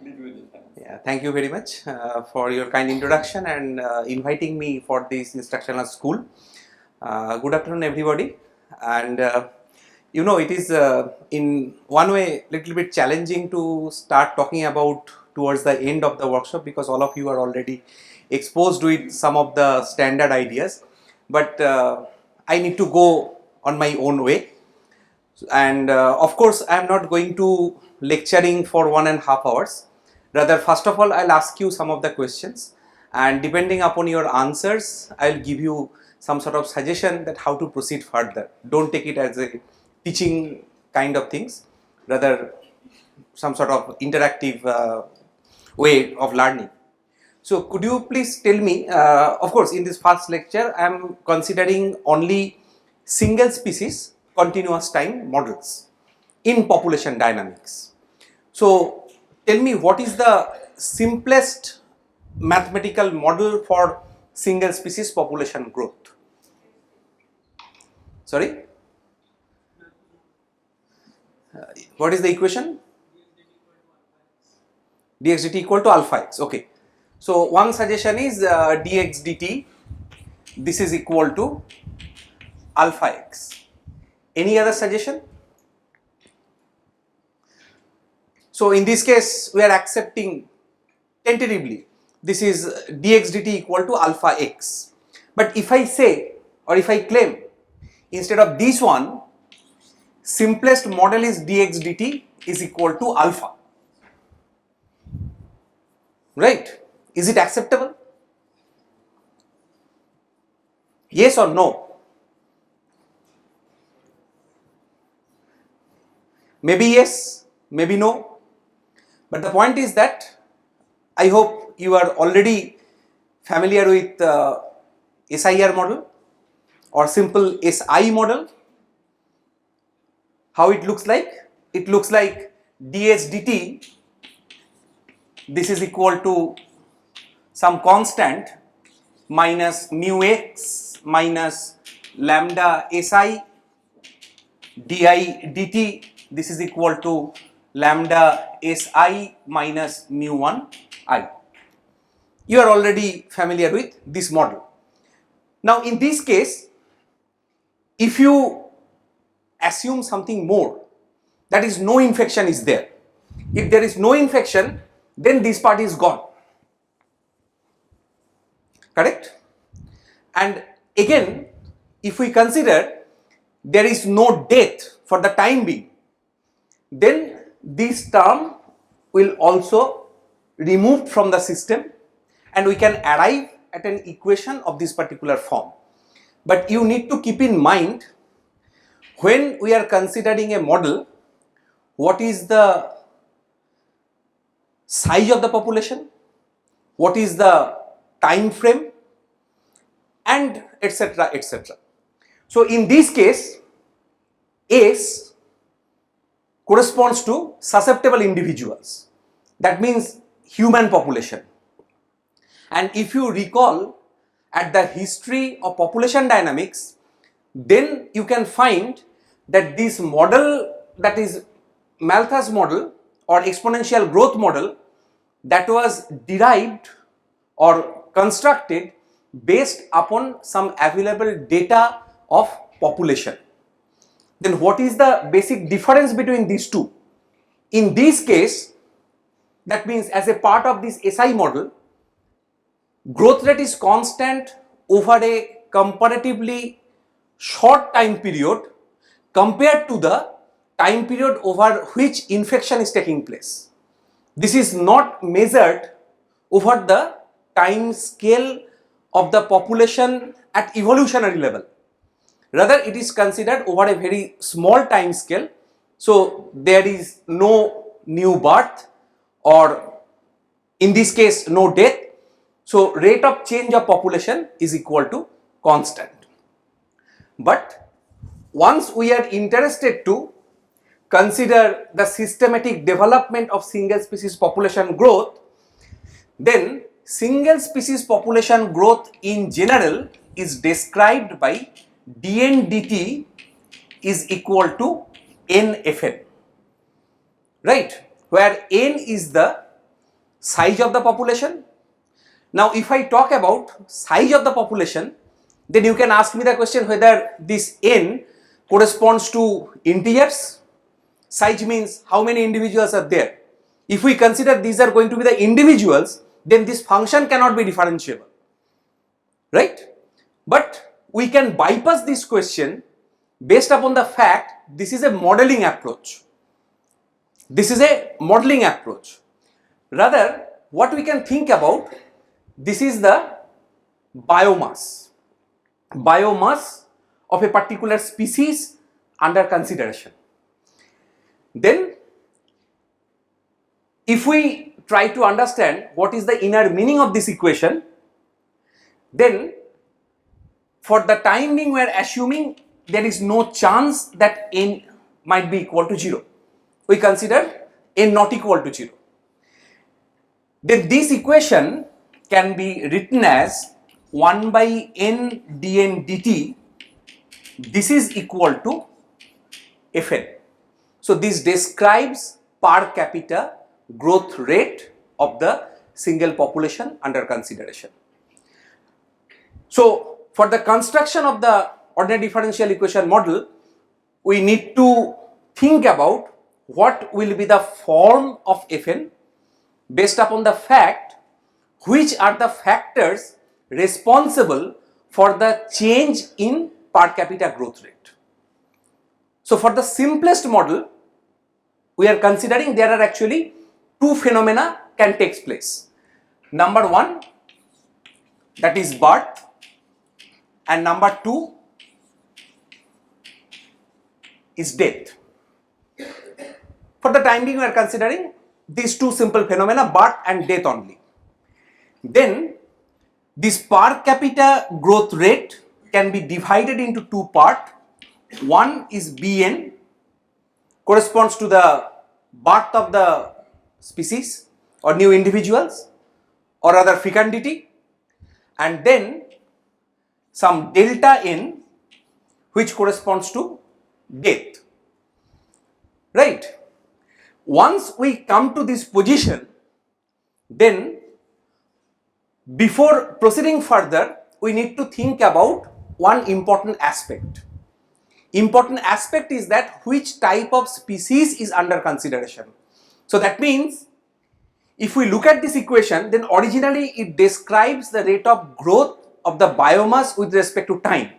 Yeah, thank you very much for your kind introduction and inviting me for this instructional school. Good afternoon, everybody. And it is in one way little bit challenging to start talking about towards the end of the workshop because all of you are already exposed with some of the standard ideas. But I need to go on my own way. And of course, I am not going to lecturing for 1.5 hours. Rather, first of all, I'll ask you some of the questions, and depending upon your answers, I'll give you some sort of suggestion that how to proceed further. Don't take it as a teaching kind of things, rather some sort of interactive way of learning. So could you please tell me, of course, in this first lecture, I am considering only single species continuous time models in population dynamics. So tell me, what is the simplest mathematical model for single species population growth? Sorry? What is the equation? dx dt equal to alpha x. Okay. So one suggestion is dx dt, this is equal to alpha x. Any other suggestion? So in this case, we are accepting tentatively this is dx dt equal to alpha x. But if I say, or if I claim, instead of this one, simplest model is dx dt is equal to alpha. Right? Is it acceptable? Yes or no? Maybe yes, maybe no. But the point is that I hope you are already familiar with SIR model or simple SI model. How it looks like? It looks like ds dt, this is equal to some constant minus mu x minus lambda si di dt, this is equal to lambda si minus mu 1 I. You are already familiar with this model. Now in this case, if you assume something more, that is no infection is there. If there is no infection, then this part is gone. Correct? And again, if we consider there is no death for the time being, then this term will also removed from the system and we can arrive at an equation of this particular form. But you need to keep in mind, when we are considering a model, what is the size of the population, what is the time frame, and etc. etc. So in this case, S corresponds to susceptible individuals, that means human population. And if you recall at the history of population dynamics, then you can find that this model, that is Malthus model or exponential growth model, that was derived or constructed based upon some available data of population. Then what is the basic difference between these two? In this case, that means as a part of this SI model, growth rate is constant over a comparatively short time period compared to the time period over which infection is taking place. This is not measured over the time scale of the population at evolutionary level. Rather, it is considered over a very small time scale. So there is no new birth, or in this case no death. So rate of change of population is equal to constant. But once we are interested to consider the systematic development of single species population growth, then single species population growth in general is described by dn dt is equal to nfn, right, where n is the size of the population. Now if I talk about size of the population, then you can ask me the question whether this n corresponds to integers. Size means how many individuals are there. If we consider these are going to be the individuals, then this function cannot be differentiable, right? But we can bypass this question based upon the fact this is a modeling approach. This is a modeling approach. Rather, what we can think about, this is the biomass of a particular species under consideration. Then, if we try to understand what is the inner meaning of this equation, then for the time being we are assuming there is no chance that n might be equal to 0. We consider n not equal to 0. Then this equation can be written as 1 by n dn dt. This is equal to Fn. So this describes per capita growth rate of the single population under consideration. So for the construction of the ordinary differential equation model, we need to think about what will be the form of Fn based upon the fact which are the factors responsible for the change in per capita growth rate. So for the simplest model, we are considering there are actually two phenomena can take place. Number one, that is birth, and number two is death. For the time being, we are considering these two simple phenomena, birth and death only. Then this per capita growth rate can be divided into two parts. One is Bn, corresponds to the birth of the species or new individuals or other fecundity, and then some delta n which corresponds to death, right? Once we come to this position, then before proceeding further, we need to think about one important aspect. Important aspect is that which type of species is under consideration. So that means if we look at this equation, then originally it describes the rate of growth of the biomass with respect to time.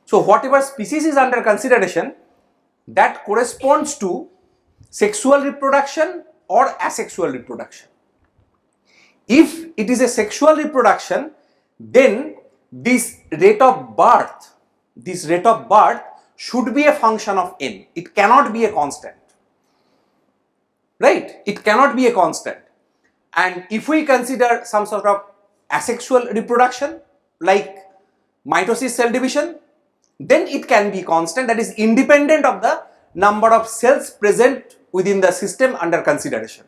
So whatever species is under consideration, that corresponds to sexual reproduction or asexual reproduction. If it is a sexual reproduction, then this rate of birth should be a function of n. It cannot be a constant, right? It cannot be a constant. And if we consider some sort of asexual reproduction like mitosis, cell division, then it can be constant, that is independent of the number of cells present within the system under consideration,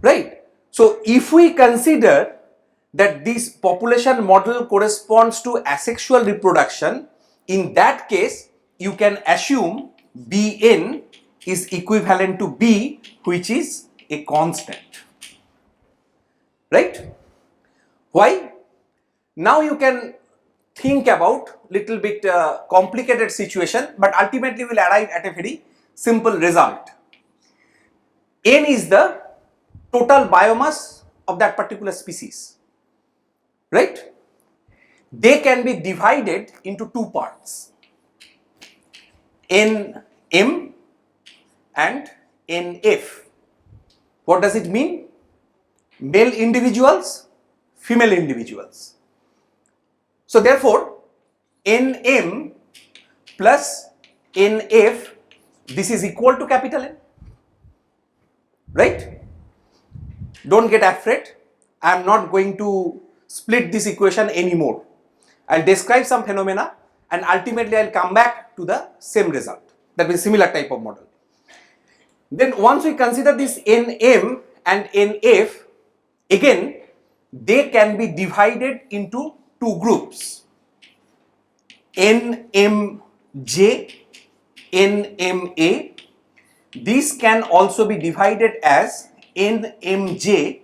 right? So if we consider that this population model corresponds to asexual reproduction, in that case you can assume Bn is equivalent to B, which is a constant, right? Why? Now you can think about little bit complicated situation, but ultimately will arrive at a very simple result. N is the total biomass of that particular species, right? They can be divided into two parts, Nm and Nf. What does it mean? Male individuals, female individuals. So therefore, Nm plus Nf, this is equal to capital N, right? Don't get afraid. I am not going to split this equation anymore. I'll describe some phenomena and ultimately I'll come back to the same result, that means similar type of model. Then once we consider this Nm and Nf, again they can be divided into two groups, Nmj, Nma. This can also be divided as Nmj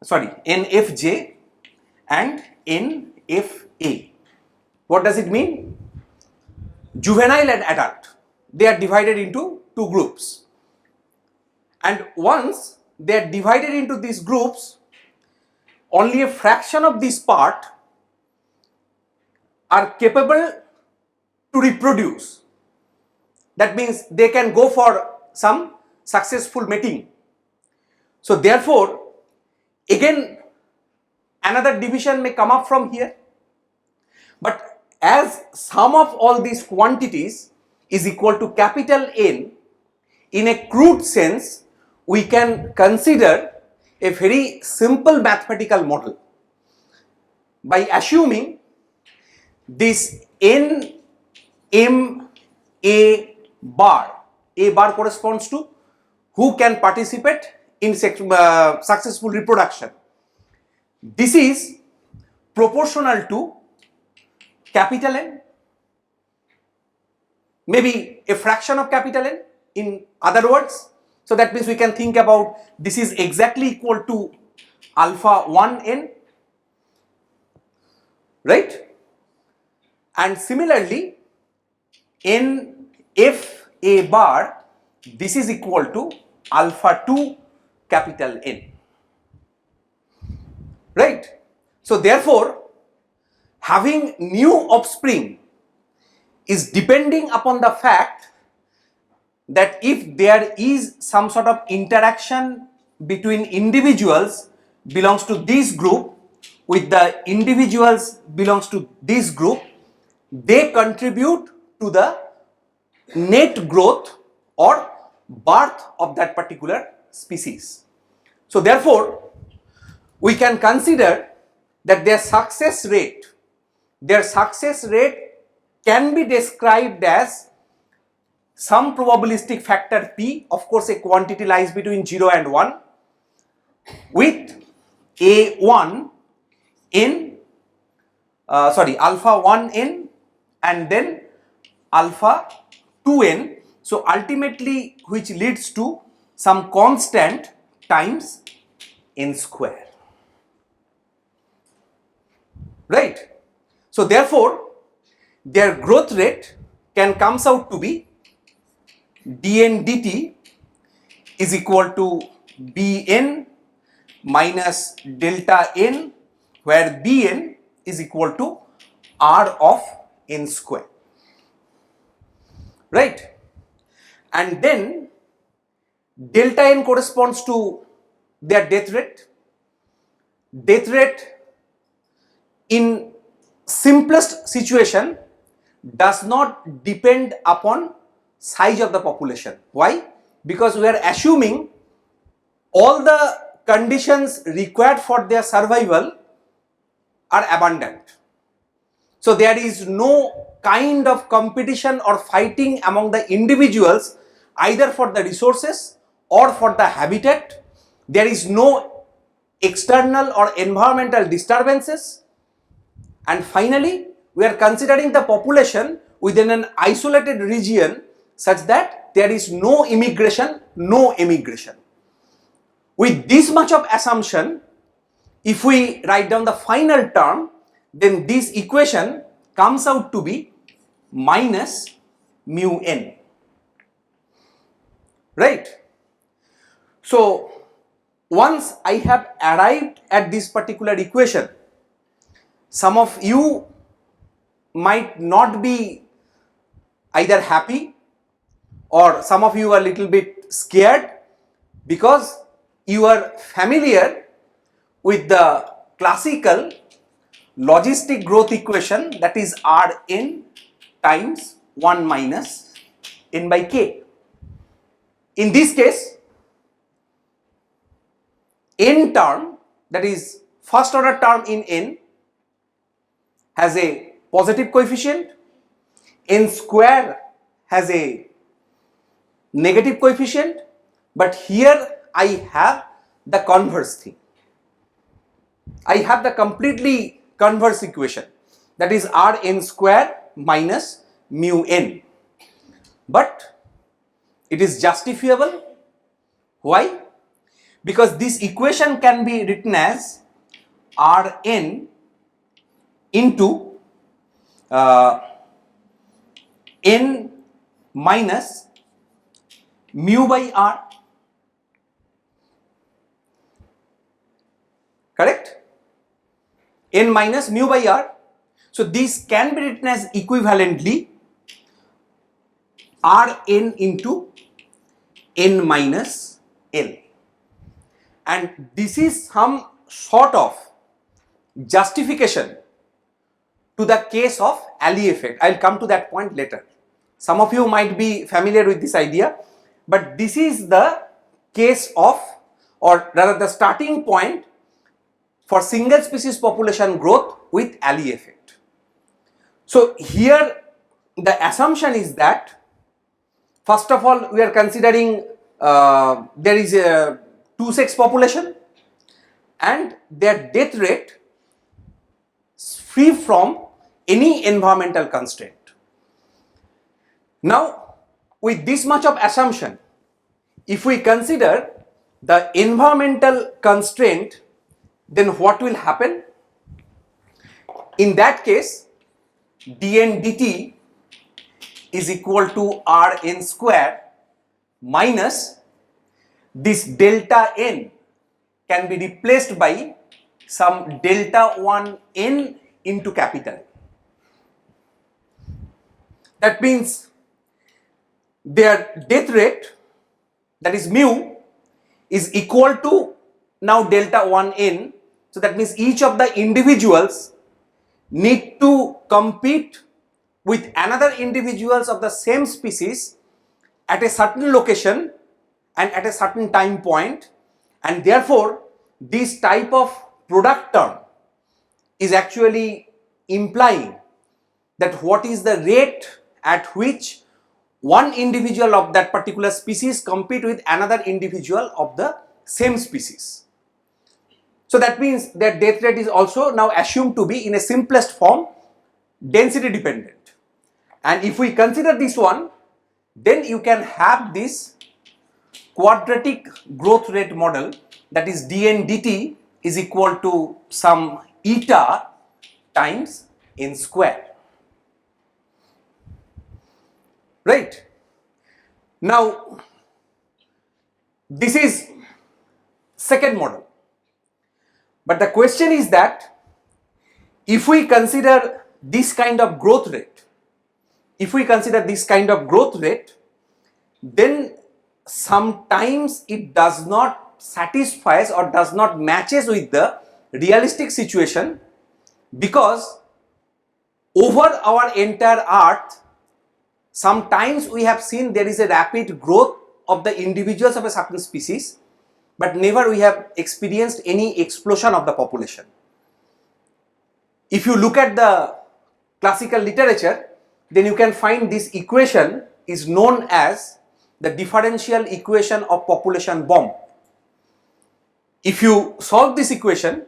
sorry, NFJ and NFA. What does it mean? Juvenile and adult, they are divided into two groups, and once they are divided into these groups, only a fraction of this part are capable to reproduce. That means they can go for some successful mating. So therefore, again another division may come up from here, but as sum of all these quantities is equal to capital N, in a crude sense, we can consider a very simple mathematical model by assuming this N M A bar. A bar corresponds to who can participate in successful reproduction. This is proportional to capital N, maybe a fraction of capital N in other words. So that means we can think about this is exactly equal to alpha 1n, right? And similarly, NFA bar, this is equal to alpha 2 capital N, right? So therefore, having new offspring is depending upon the fact that if there is some sort of interaction between individuals belongs to this group with the individuals belongs to this group, they contribute to the net growth or birth of that particular species. So therefore, we can consider that their success rate can be described as some probabilistic factor P, of course a quantity lies between 0 and 1, with A1 in alpha 1n and then alpha 2n, so ultimately which leads to some constant times n square, right? So therefore, their growth rate can comes out to be dn dt is equal to bn minus delta n, where bn is equal to r of n square, right? And then delta n corresponds to their death rate. Death rate in simplest situation does not depend upon size of the population. Why? Because we are assuming all the conditions required for their survival are abundant. So there is no kind of competition or fighting among the individuals either for the resources or for the habitat. There is no external or environmental disturbances. And finally, we are considering the population within an isolated region such that there is no immigration, no emigration. With this much of assumption, if we write down the final term, then this equation comes out to be minus mu n, right? So once I have arrived at this particular equation, some of you might not be either happy or some of you are a little bit scared because you are familiar with the classical logistic growth equation, that is Rn times 1 minus n by k. In this case, n term, that is first order term in n, has a positive coefficient, n square has a negative coefficient, but here I have the converse thing. I have the completely converse equation, that is Rn square minus mu n, but it is justifiable. Why? because this equation can be written as Rn into n minus mu by R, correct? N minus mu by R. So this can be written as equivalently Rn into n minus L, and this is some sort of justification to the case of alley effect. I'll come to that point later. Some of you might be familiar with this idea, but this is the case of, or rather the starting point for single species population growth with alley effect. So here the assumption is that first of all we are considering there is a two-sex population and their death rate is free from any environmental constraint. Now with this much of assumption, if we consider the environmental constraint, then what will happen? In that case, dn dt is equal to Rn square minus this delta n can be replaced by some delta 1 n into capital. That means their death rate, that is mu, is equal to now delta 1 n. So that means each of the individuals need to compete with another individuals of the same species at a certain location and at a certain time point, and therefore this type of product term is actually implying that what is the rate at which one individual of that particular species compete with another individual of the same species. So that means that death rate is also now assumed to be in a simplest form density dependent, and if we consider this one, then you can have this quadratic growth rate model, that is dn dt is equal to some eta times n square. Right? Now this is second model, but the question is that if we consider this kind of growth rate, then sometimes it does not satisfies or does not matches with the realistic situation, because over our entire earth sometimes we have seen there is a rapid growth of the individuals of a certain species, but never we have experienced any explosion of the population. If you look at the classical literature, then you can find this equation is known as the differential equation of population bomb. If you solve this equation,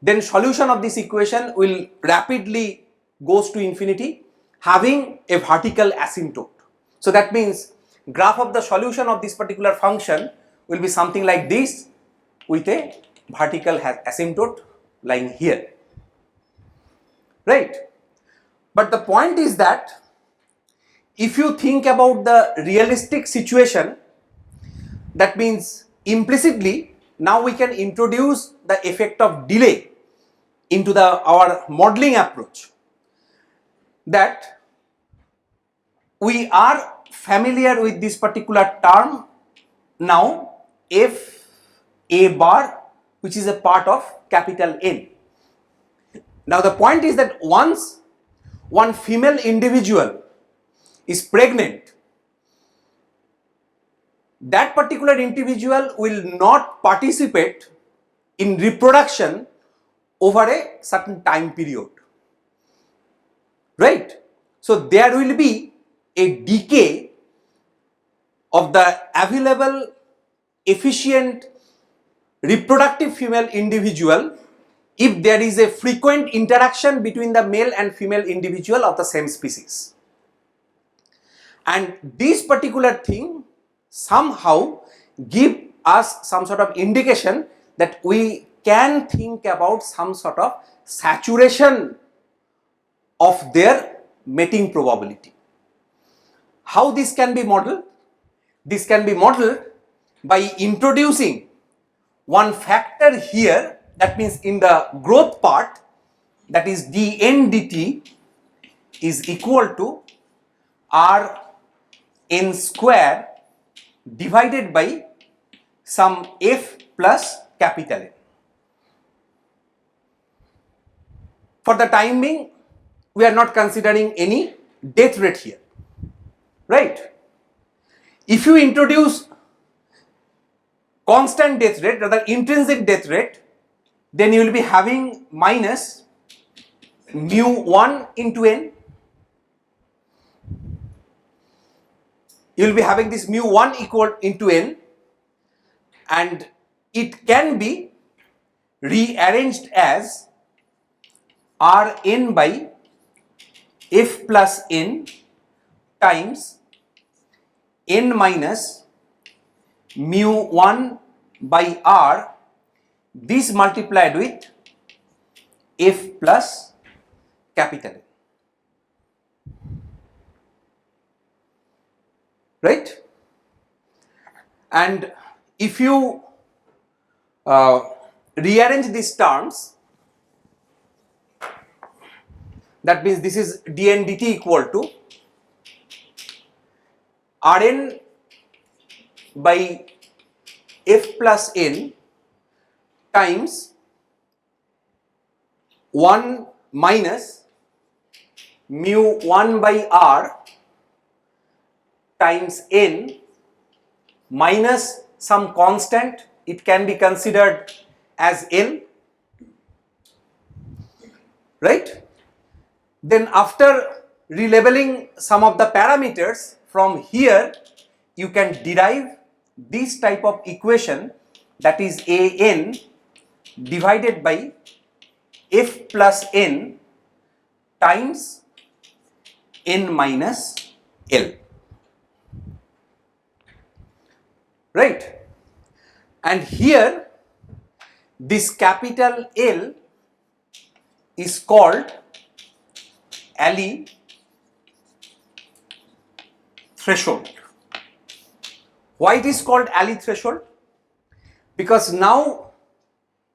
then solution of this equation will rapidly goes to infinity, having a vertical asymptote. So that means graph of the solution of this particular function will be something like this with a vertical asymptote lying here, right? But the point is that if you think about the realistic situation, that means implicitly now we can introduce the effect of delay into our modeling approach, that we are familiar with this particular term now, f a bar, which is a part of capital N. Now the point is that once one female individual is pregnant, that particular individual will not participate in reproduction over a certain time period, right? So there will be a decay of the available efficient reproductive female individual if there is a frequent interaction between the male and female individual of the same species. And this particular thing somehow give us some sort of indication that we can think about some sort of saturation of their mating probability. How this can be modeled? This can be modeled by introducing one factor here, that means in the growth part, that is dn dt is equal to Rn square divided by some f plus capital N. For the time being, we are not considering any death rate here, right? If you introduce constant death rate, rather intrinsic death rate, then you will be having minus mu1 into n. You will be having this mu1 equal into n, and it can be rearranged as Rn by f plus n times n minus mu1 by r, this multiplied with f plus capital N. Right? And if you rearrange these terms, that means this is dn dt equal to Rn by f plus n times 1 minus mu 1 by r times n minus some constant, it can be considered as L, right? Then after relabeling some of the parameters from here, you can derive this type of equation, that is An divided by f plus n times n minus L, right? And here this capital L is called Alley threshold. Why it is called Alley threshold? Because now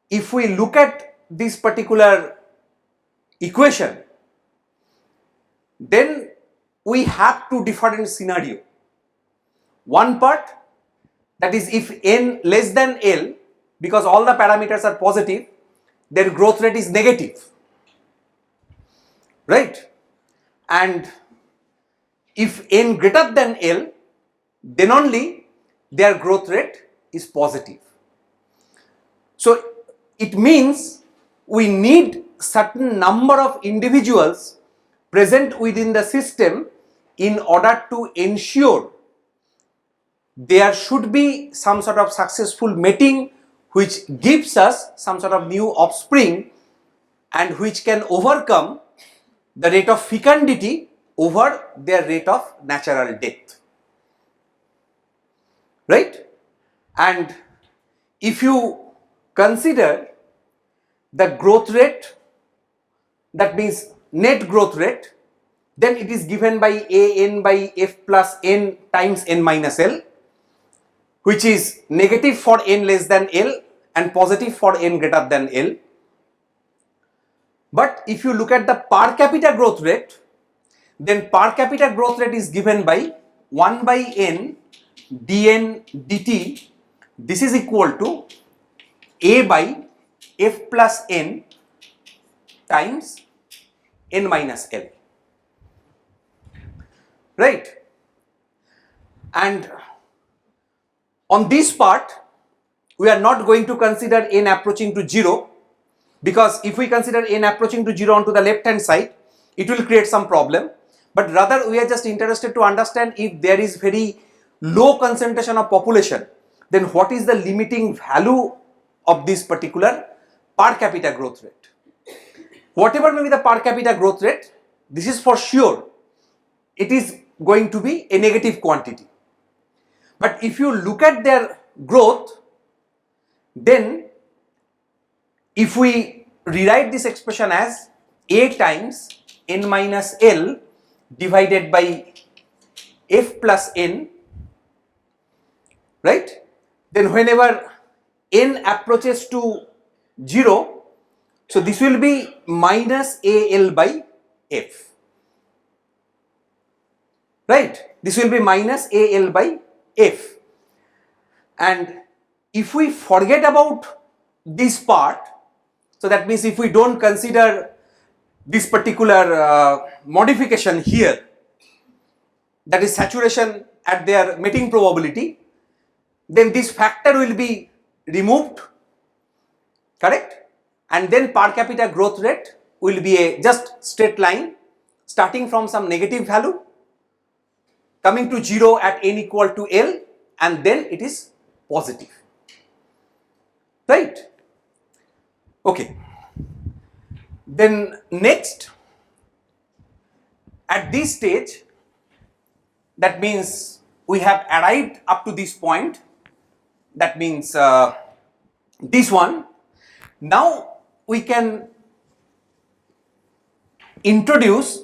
if we look at this particular equation, then we have two different scenarios. One part, that is if n less than L, because all the parameters are positive, their growth rate is negative, right? And if n greater than L, then only their growth rate is positive. So it means we need certain number of individuals present within the system in order to ensure there should be some sort of successful mating which gives us some sort of new offspring and which can overcome the rate of fecundity over their rate of natural death, right? And if you consider the growth rate, that means net growth rate, then it is given by An by f plus n times n minus L, which is negative for n less than L and positive for n greater than L. But if you look at the per capita growth rate, then per capita growth rate is given by 1 by n dn dt. This is equal to A by f plus n times n minus L, right? And on this part, we are not going to consider n approaching to 0, because if we consider n approaching to 0 onto the left hand side, it will create some problem. But rather we are just interested to understand if there is very low concentration of population, then what is the limiting value of this particular per capita growth rate. Whatever may be the per capita growth rate, this is for sure, it is going to be a negative quantity. But if you look at their growth, then if we rewrite this expression as A times n minus L divided by F plus N, right? Then whenever n approaches to 0, so this will be minus AL by F, right? This will be minus AL by F. And if we forget about this part, so that means if we don't consider this particular modification here, that is saturation at their meeting probability, then this factor will be removed, correct? And then per capita growth rate will be a just straight line starting from some negative value, coming to 0 at n equal to L, and then it is positive, right? Okay. Then next, at this stage, that means we have arrived up to this point, that means this one. Now we can introduce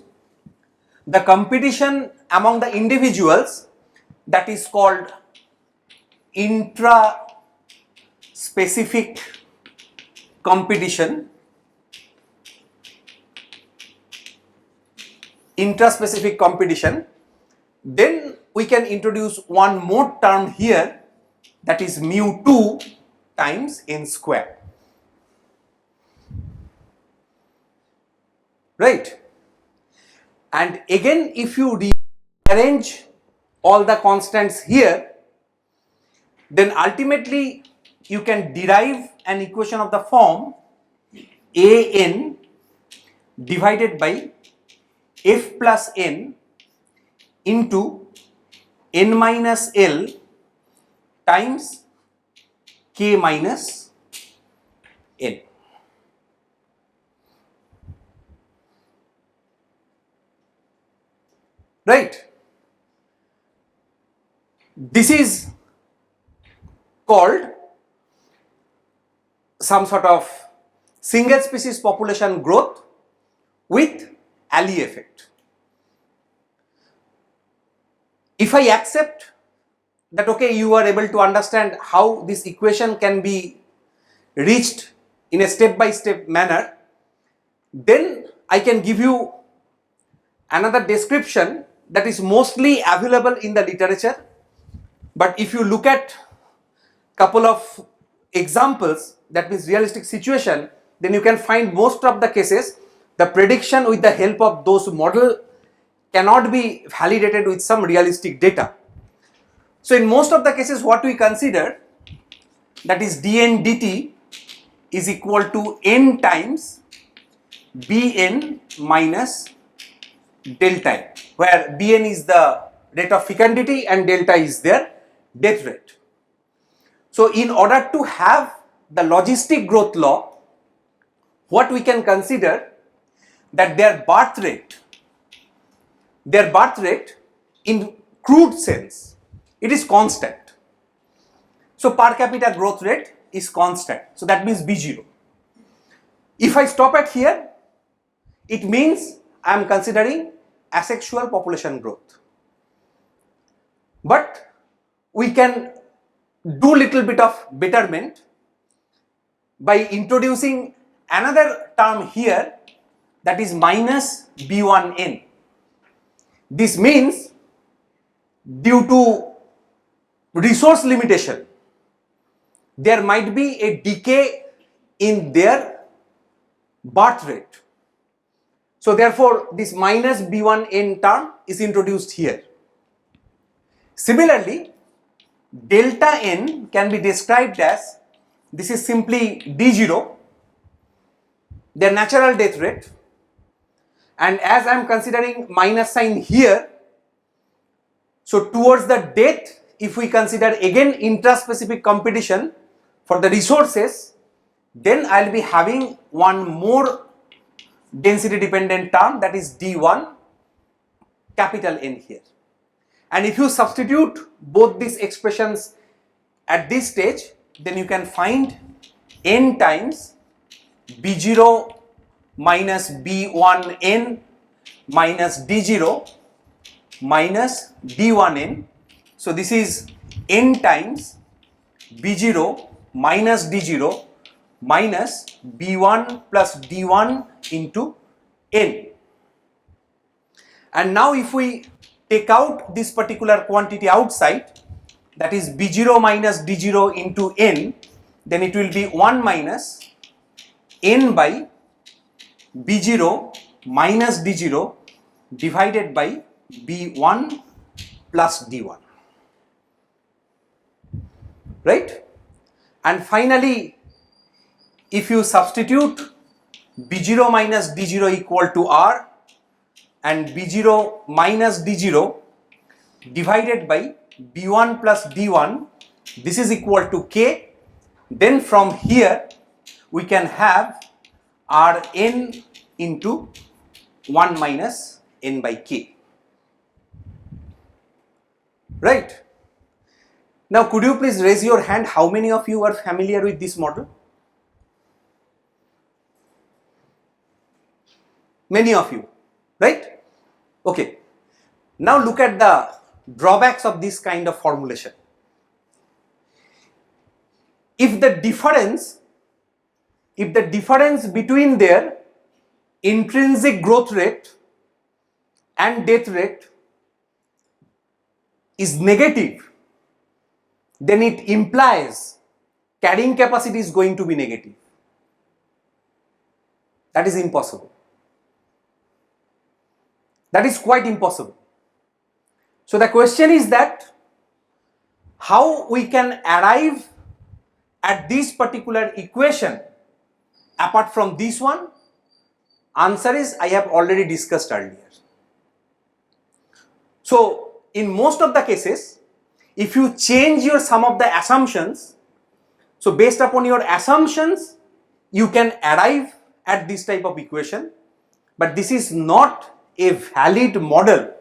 the competition among the individuals, that is called intra-specific competition. Intraspecific competition. Then we can introduce one more term here, that is mu2 times n square, right? And again, if you rearrange all the constants here, then ultimately you can derive an equation of the form an divided by f plus n into n minus L times k minus n. Right? This is called some sort of single species population growth with alley effect. If I accept that, okay, you are able to understand how this equation can be reached in a step-by-step manner, then I can give you another description that is mostly available in the literature. But if you look at couple of examples, that means realistic situation, then you can find most of the cases the prediction with the help of those model cannot be validated with some realistic data. So in most of the cases, what we consider, that is dn dt is equal to n times bn minus delta n, where bn is the rate of fecundity and delta is their death rate. So in order to have the logistic growth law, what we can consider, that their birth rate in crude sense, it is constant. So per capita growth rate is constant. So that means B0. If I stop at here, it means I am considering asexual population growth. But we can do little bit of betterment by introducing another term here, that is minus B1n. This means due to resource limitation, there might be a decay in their birth rate. So therefore, this minus B1n term is introduced here. Similarly, delta n can be described as, this is simply D0, their natural death rate, and as I am considering minus sign here, so towards the death, if we consider again intraspecific competition for the resources, then I will be having one more density dependent term, that is D1 capital N here. And if you substitute both these expressions at this stage, then you can find n times b0 minus b1n minus d0 minus d1n. So this is n times b0 minus d0 minus b1 plus d1 into n. And now if we take out this particular quantity outside, that is b0 minus d0 into n, then it will be 1 minus n by b0 minus d0 divided by b1 plus d1, right? And finally, if you substitute b0 minus d0 equal to r and b0 minus d0 divided by b1 plus d1, this is equal to k, then from here we can have Rn into 1 minus n by k, right? Now could you please raise your hand, how many of you are familiar with this model? Many of you, right? Okay, now look at the drawbacks of this kind of formulation. If the difference between their intrinsic growth rate and death rate is negative, then it implies carrying capacity is going to be negative. That is impossible. That is quite impossible. So the question is that how we can arrive at this particular equation apart from this one? Answer is, I have already discussed earlier. So in most of the cases, if you change your some of the assumptions, so based upon your assumptions, you can arrive at this type of equation, but this is not a valid model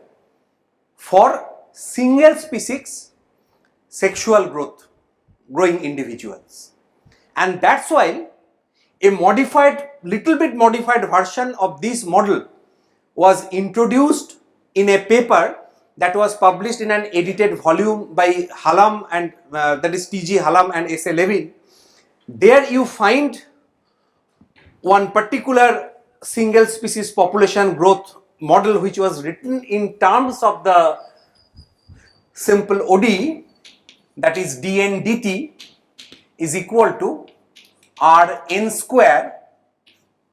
for single species sexual growing individuals. And that's why a little bit modified version of this model was introduced in a paper that was published in an edited volume by Hallam and that is T.G. Hallam and S.A. Levin. There you find one particular single species population growth model which was written in terms of the simple ODE, that is dn dt is equal to Rn square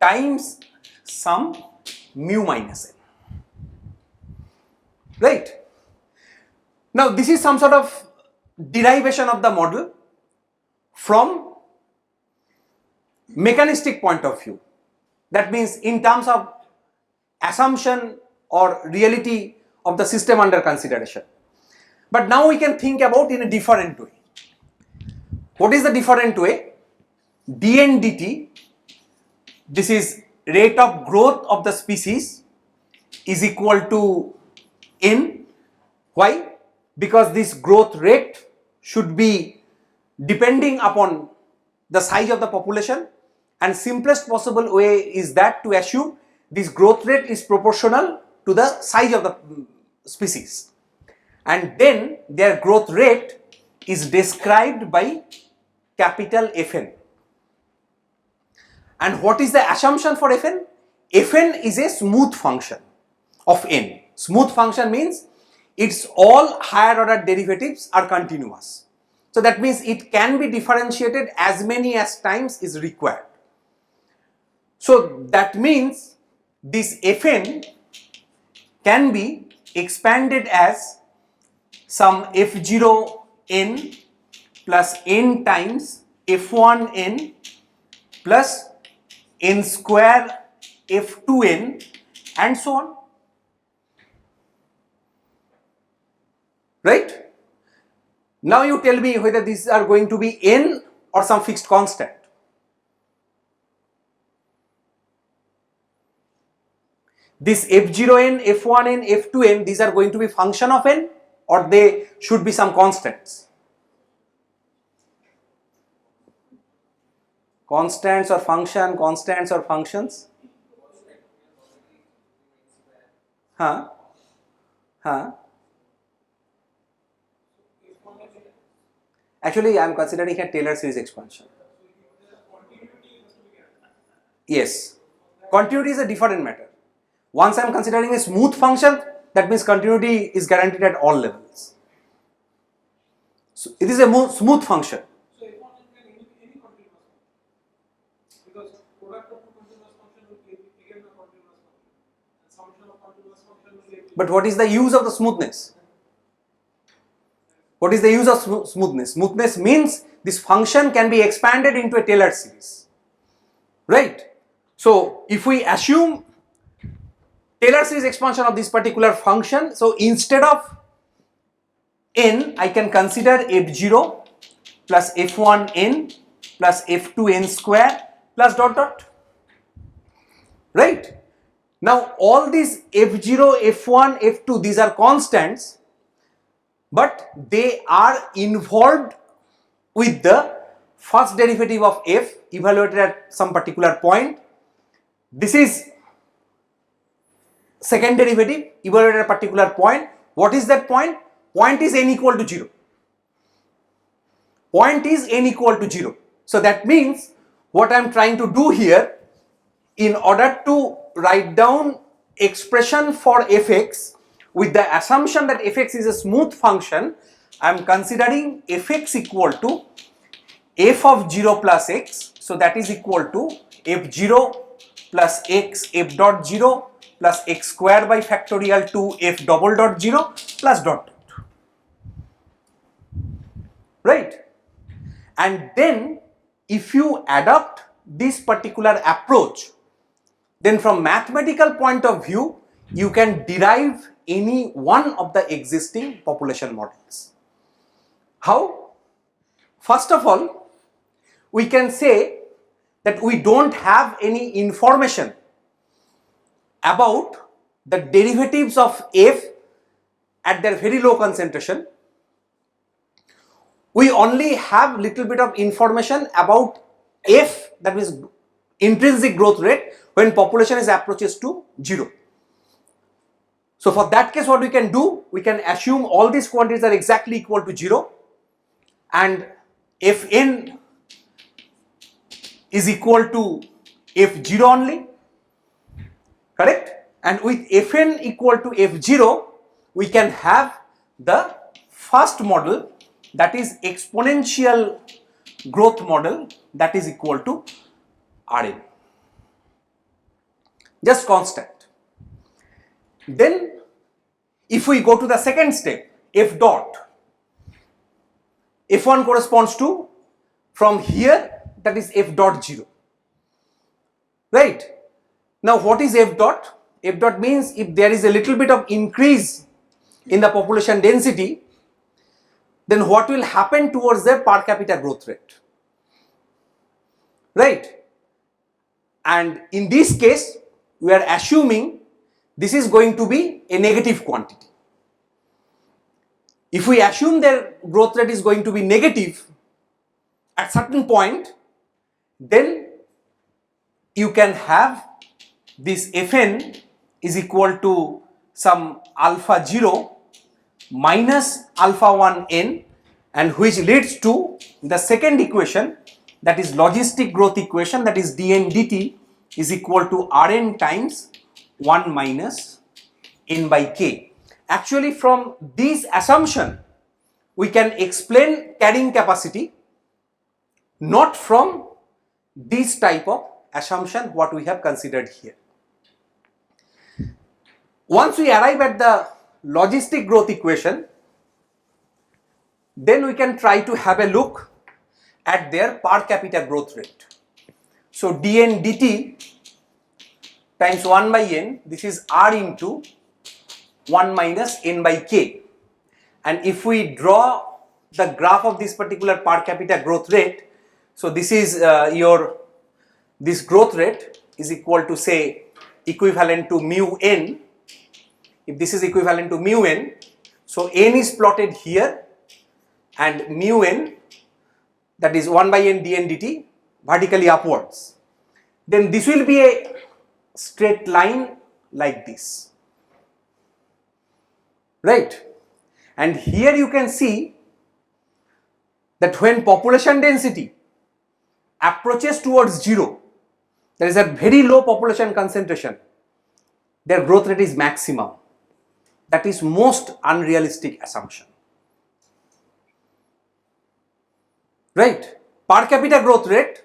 times some mu minus n. Right? Now this is some sort of derivation of the model from mechanistic point of view. That means in terms of assumption or reality of the system under consideration. But now we can think about in a different way. What is the different way? dn dt, this is rate of growth of the species, is equal to n. Why? Because this growth rate should be depending upon the size of the population, and simplest possible way is that to assume this growth rate is proportional to the size of the species, and then their growth rate is described by capital Fn. And what is the assumption for Fn? Fn is a smooth function of n. Smooth function means its all higher order derivatives are continuous. So that means it can be differentiated as many as times is required. So that means this Fn can be expanded as some f0n plus n times f1n plus n square f2n and so on. Right? Now you tell me whether these are going to be n or some fixed constant. This f0n, f1n, f2n, these are going to be function of n, or they should be some constants. Constants or function, constants or functions? Huh? Huh? Actually, I am considering a Taylor series expansion. Yes. Continuity is a different matter. Once I am considering a smooth function, that means continuity is guaranteed at all levels. So it is a smooth function. So if one can any continuous function, because product of a continuous function will be again a continuous function, and summation of continuous function will be. But what is the use of the smoothness? What is the use of smoothness? Smoothness means this function can be expanded into a Taylor series, right? So if we assume Taylor series expansion of this particular function, so instead of n, I can consider f0 plus f1n plus f2n square plus dot dot, right? Now all these f0, f1, f2, these are constants, but they are involved with the first derivative of f evaluated at some particular point. This is second derivative evaluated at a particular point. What is that point? Point is n equal to 0. Point is n equal to 0. So that means what I am trying to do here, in order to write down expression for fx with the assumption that fx is a smooth function, I am considering fx equal to f of 0 plus x. So that is equal to f0 plus x f dot 0 plus x square by factorial to f double dot 0 plus dot dot. Right? And then if you adopt this particular approach, then from mathematical point of view, you can derive any one of the existing population models. How? First of all, we can say that we don't have any information about the derivatives of f at their very low concentration. We only have little bit of information about f, that is intrinsic growth rate, when population is approaches to 0. So for that case, what we can do, we can assume all these quantities are exactly equal to 0 and fn is equal to f0 only, correct? And with fn equal to f0, we can have the first model, that is exponential growth model, that is equal to Rn, just constant. Then if we go to the second step, f dot, f1 corresponds to, from here, that is f dot 0, right? Now what is f dot? F dot means if there is a little bit of increase in the population density, then what will happen towards their per capita growth rate, right? And in this case, we are assuming this is going to be a negative quantity. If we assume their growth rate is going to be negative at certain point, then you can have this fn is equal to some alpha 0 minus alpha 1 n, and which leads to the second equation, that is logistic growth equation, that is dn dt is equal to Rn times 1 minus n by k. Actually, from this assumption, we can explain carrying capacity, not from this type of assumption what we have considered here. Once we arrive at the logistic growth equation, then we can try to have a look at their per capita growth rate. So dn dt times 1 by n, this is R into 1 minus n by k. And if we draw the graph of this particular per capita growth rate, so this is this growth rate is equal to, say, equivalent to mu n. If this is equivalent to mu n, so n is plotted here and mu n, that is 1 by n dn dt, vertically upwards, then this will be a straight line like this, right? And here you can see that when population density approaches towards 0, there is a very low population concentration, their growth rate is maximum. That is most unrealistic assumption, right? Per capita growth rate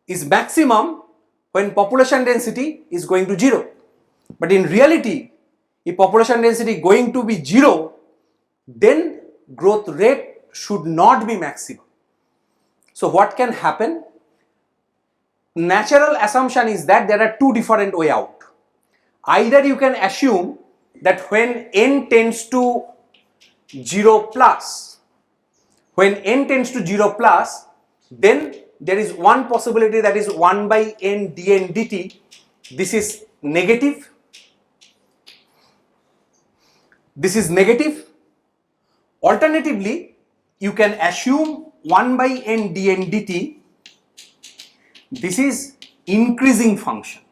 is maximum when population density is going to 0. But in reality, if population density going to be 0, then growth rate should not be maximum. So what can happen? Natural assumption is that there are two different way out. Either you can assume that when n tends to 0 plus, then there is one possibility, that is 1 by n dn dt. This is negative. This is negative. Alternatively, you can assume 1 by n dn dt. This is increasing function,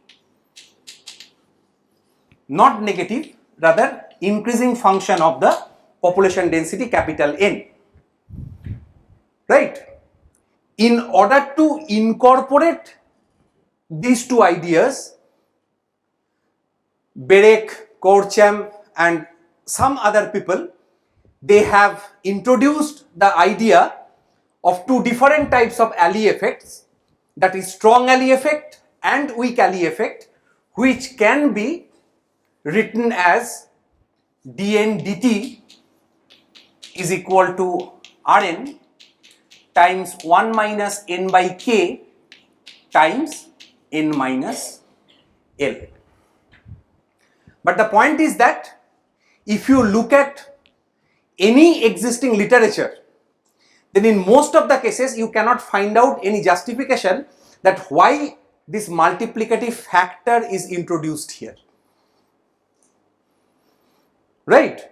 not negative, rather increasing function of the population density capital N, right? In order to incorporate these two ideas, Berek, Korcham and some other people, they have introduced the idea of two different types of alley effects, that is strong alley effect and weak alley effect, which can be written as dn dt is equal to Rn times 1 minus n by k times n minus L. But the point is that if you look at any existing literature, then in most of the cases you cannot find out any justification that why this multiplicative factor is introduced here, right?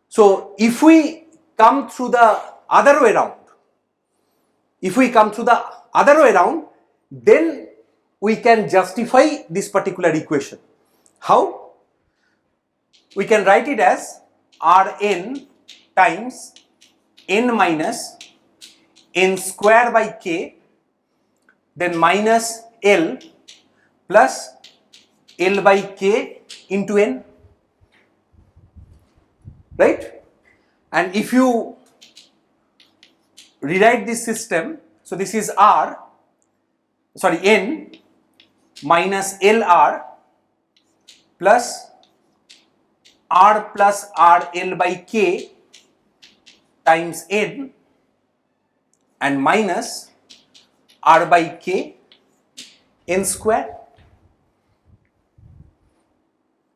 So if we come through the other way around, then we can justify this particular equation. How? We can write it as Rn times n minus n square by k, then minus L plus L by k into n, right? And if you rewrite this system, so this is n minus LR plus R plus RL by k times n and minus R by k n square,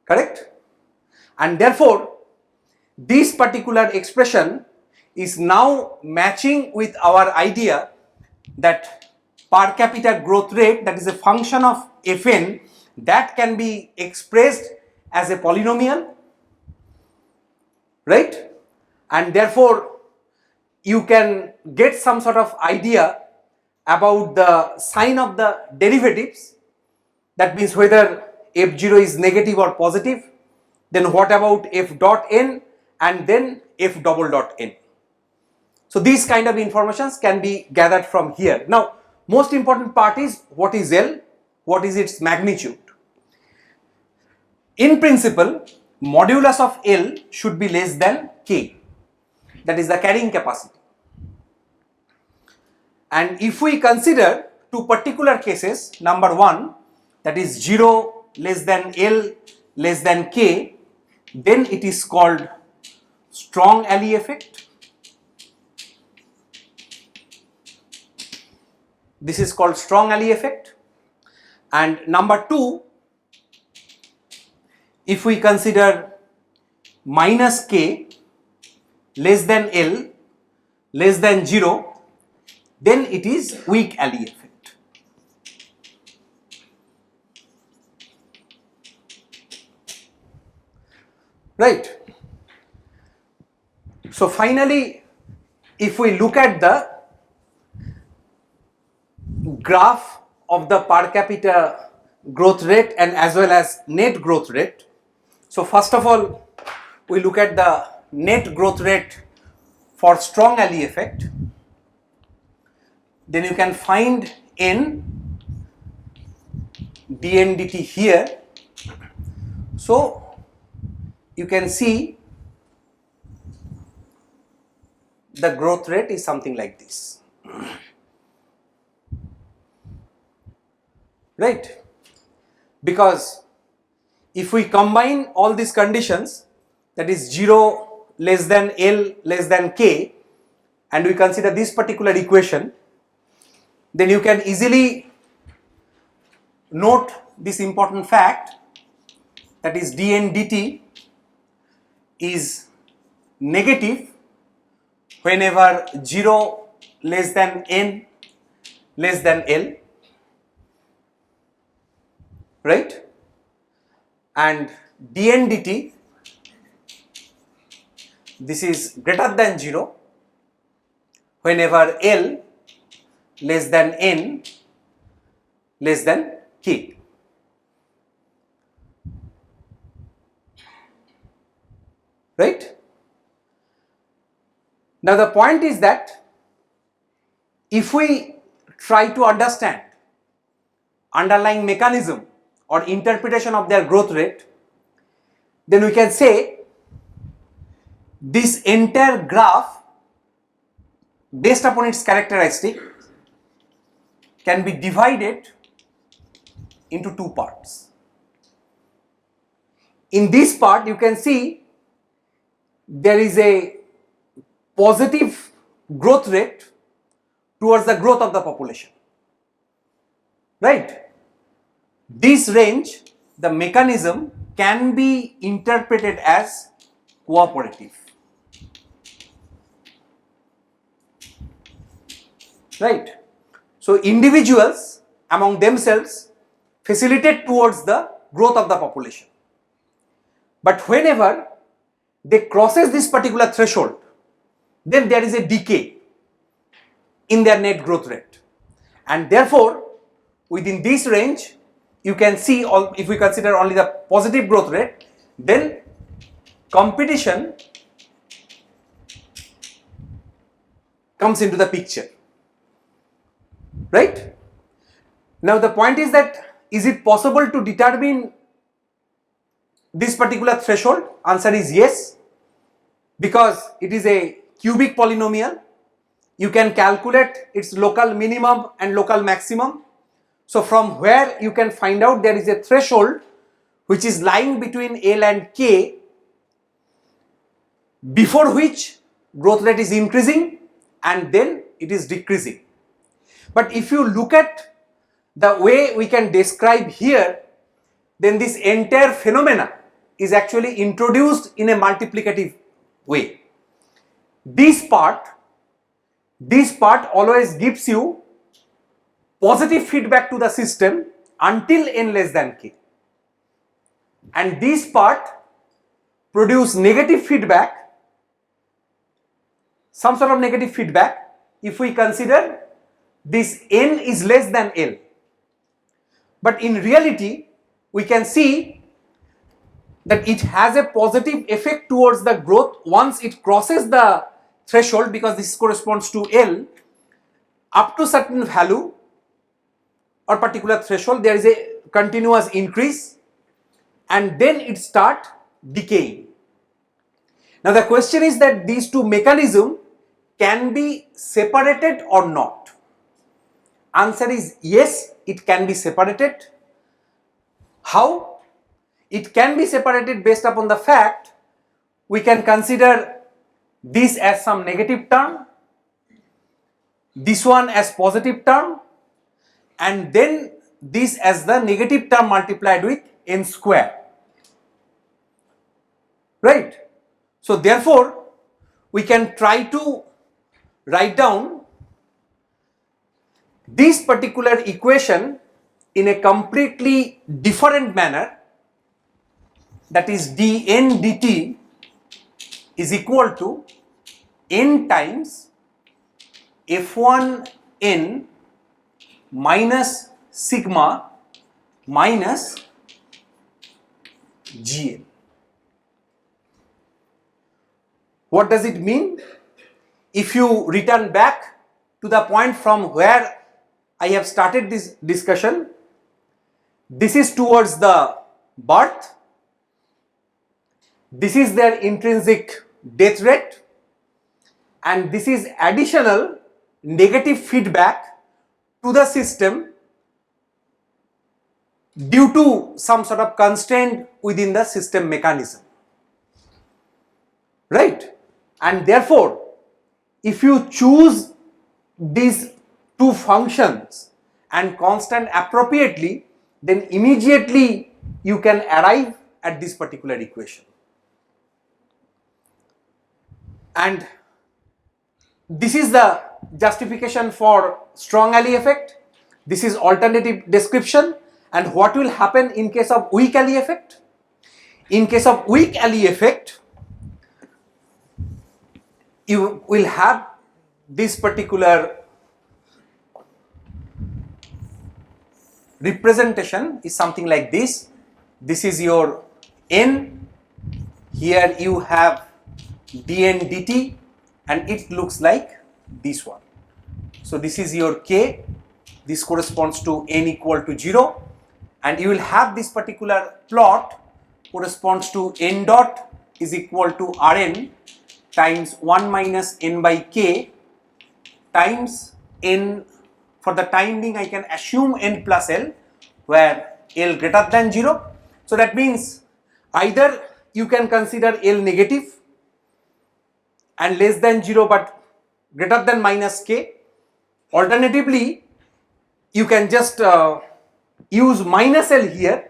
correct? And therefore this particular expression is now matching with our idea that per capita growth rate, that is a function of Fn, that can be expressed as a polynomial, right? And therefore you can get some sort of idea about the sign of the derivatives, that means whether f0 is negative or positive, then what about f dot n and then f double dot n. So these kind of informations can be gathered from here. Now most important part is, what is L, what is its magnitude? In principle, modulus of L should be less than K, that is the carrying capacity. And if we consider two particular cases, number one, that is 0 less than L less than K, then it is called strong alley effect. This is called strong alley effect. And number two, if we consider minus K less than L less than 0, then it is weak alley effect. Right. So finally, if we look at the graph of the per capita growth rate and as well as net growth rate. So first of all, we look at the net growth rate for strong alley effect. Then you can find n dn dt here. So you can see the growth rate is something like this, right? Because if we combine all these conditions, that is 0 less than L less than K, and we consider this particular equation, then you can easily note this important fact, that is dn dt is negative whenever 0 less than n less than L, right? And dn dt, this is greater than 0 whenever L less than n less than K. Right? Now the point is that if we try to understand underlying mechanism or interpretation of their growth rate, then we can say this entire graph based upon its characteristic can be divided into two parts. In this part you can see there is a positive growth rate towards the growth of the population, right? This range, the mechanism can be interpreted as cooperative, right? So individuals among themselves facilitate towards the growth of the population, but whenever they crosses this particular threshold, then there is a decay in their net growth rate, and therefore within this range you can see, all if we consider only the positive growth rate, then competition comes into the picture, right? Now the point is that, is it possible to determine this particular threshold? Answer is yes, because it is a cubic polynomial. You can calculate its local minimum and local maximum. So from where you can find out there is a threshold which is lying between L and K, before which growth rate is increasing and then it is decreasing. But if you look at the way we can describe here, then this entire phenomena is actually introduced in a multiplicative way. This part always gives you positive feedback to the system until n less than K, and this part produce negative feedback, some sort of negative feedback if we consider this n is less than L. But in reality we can see that it has a positive effect towards the growth once it crosses the threshold, because this corresponds to L. Up to certain value or particular threshold there is a continuous increase and then it start decaying. Now the question is that these two mechanisms can be separated or not. Answer is yes, it can be separated. How? It can be separated based upon the fact we can consider this as some negative term, this one as positive term, and then this as the negative term multiplied with n square, right? So therefore we can try to write down this particular equation in a completely different manner, that is dn dt is equal to n times f1 n minus sigma minus GL. What does it mean? If you return back to the point from where I have started this discussion, this is towards the birth, this is their intrinsic death rate, and this is additional negative feedback to the system due to some sort of constraint within the system mechanism, right? And therefore, if you choose these two functions and constant appropriately, then immediately you can arrive at this particular equation. And this is the justification for strong alley effect. This is alternative description. And what will happen in case of weak alley effect? In case of weak alley effect, you will have this particular representation is something like this. This is your n. Here you have dn dt, and it looks like this one. So this is your k. This corresponds to n equal to 0, and you will have this particular plot corresponds to n dot is equal to Rn times 1 minus n by k times n. For the time being, I can assume n plus L, where L greater than 0. So that means either you can consider L negative and less than 0 but greater than minus k. Alternatively, you can just use minus L here.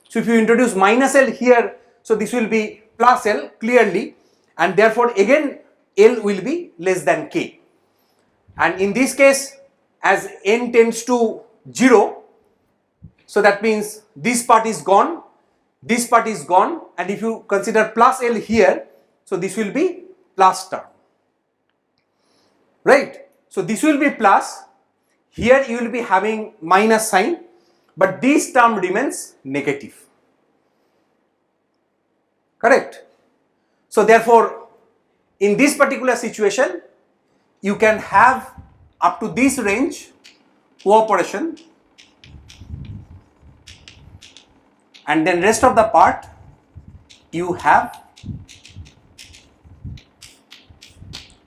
So if you introduce minus L here, so this will be plus L clearly, and therefore again L will be less than k. And in this case, as n tends to 0, so that means this part is gone, this part is gone, and if you consider plus L here, so this will be plus term, right? So this will be plus, here you will be having minus sign, but this term remains negative, correct? So therefore, in this particular situation, you can have up to this range cooperation, and then rest of the part you have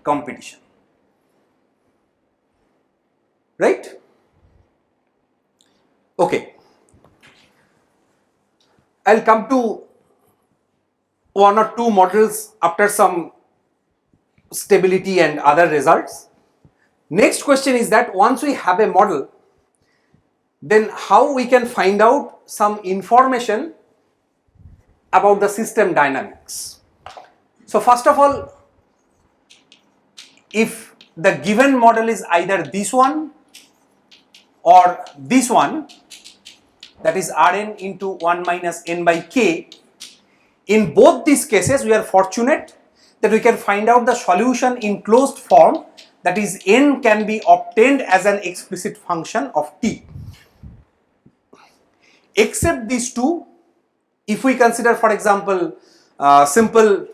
competition, right? Okay, I'll come to one or two models after some stability and other results. Next question is that once we have a model, then how we can find out some information about the system dynamics. So first of all, if the given model is either this one or this one, that is Rn into 1 minus n by k, in both these cases we are fortunate that we can find out the solution in closed form, that is n can be obtained as an explicit function of t. Except these two, if we consider, for example, simple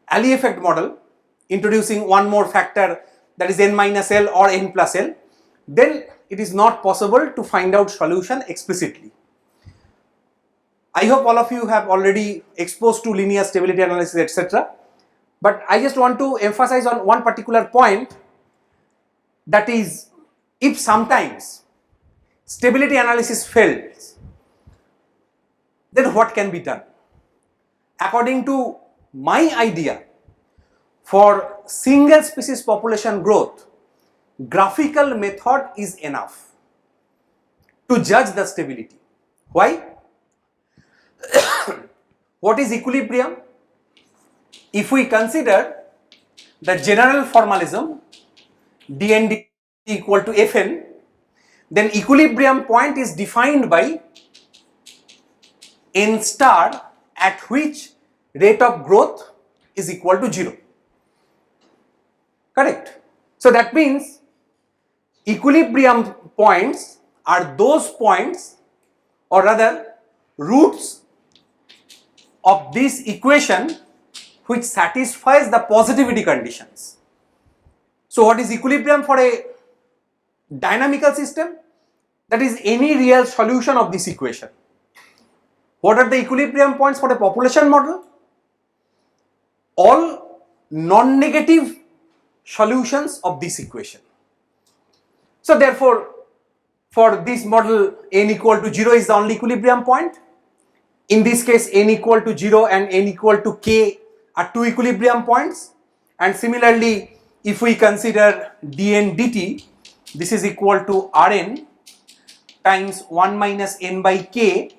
alley effect model introducing one more factor, that is n minus L or n plus L, then it is not possible to find out solution explicitly. I hope all of you have already exposed to linear stability analysis, etc. But I just want to emphasize on one particular point, that is, if sometimes stability analysis fails, then what can be done? According to my idea, for single species population growth, graphical method is enough to judge the stability. Why? What is equilibrium? If we consider the general formalism dnd equal to fn, then equilibrium point is defined by n star at which rate of growth is equal to 0. Correct? So that means equilibrium points are those points, or rather roots of this equation which satisfies the positivity conditions. So what is equilibrium for a dynamical system? That is any real solution of this equation. What are the equilibrium points for a population model? All non-negative solutions of this equation. So therefore, for this model, n equal to 0 is the only equilibrium point. In this case, n equal to 0 and n equal to k are two equilibrium points. And similarly, if we consider dn dt, this is equal to Rn times 1 minus n by k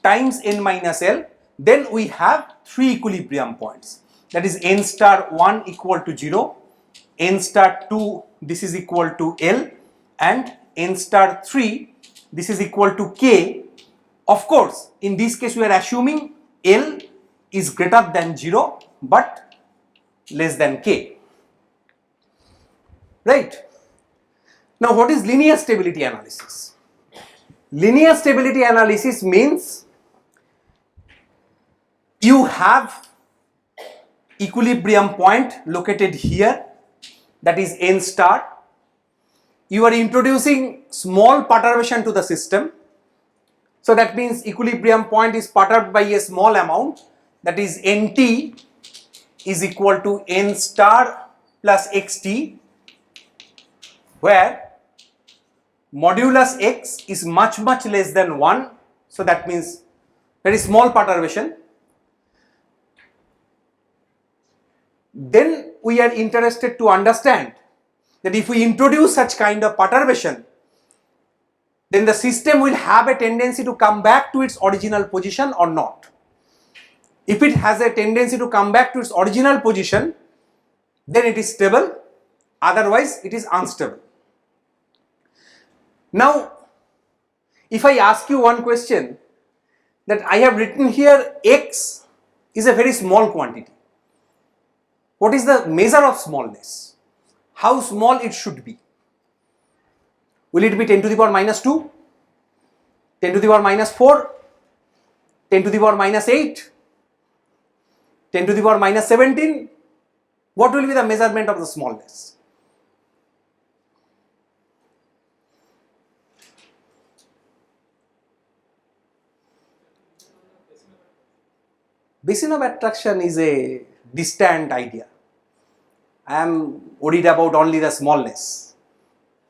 times n minus l, then we have three equilibrium points. That is n star 1 equal to 0, n star 2 this is equal to l, and n star 3 this is equal to k. Of course, in this case we are assuming l is greater than 0 but less than k. Right? Now what is linear stability analysis? Linear stability analysis means you have equilibrium point located here, that is n star. You are introducing small perturbation to the system. So that means equilibrium point is perturbed by a small amount, that is nt is equal to n star plus xt, where modulus x is much less than 1. So that means very small perturbation. Then we are interested to understand that if we introduce such kind of perturbation, then the system will have a tendency to come back to its original position or not. If it has a tendency to come back to its original position, then it is stable, otherwise it is unstable. Now, if I ask you one question, that I have written here x is a very small quantity. What is the measure of smallness? How small it should be? Will it be 10 to the power minus 2, 10 to the power minus 4, 10 to the power minus 8, 10 to the power minus 17? What will be the measurement of the smallness? Basin of attraction is a distant idea. I am worried about only the smallness.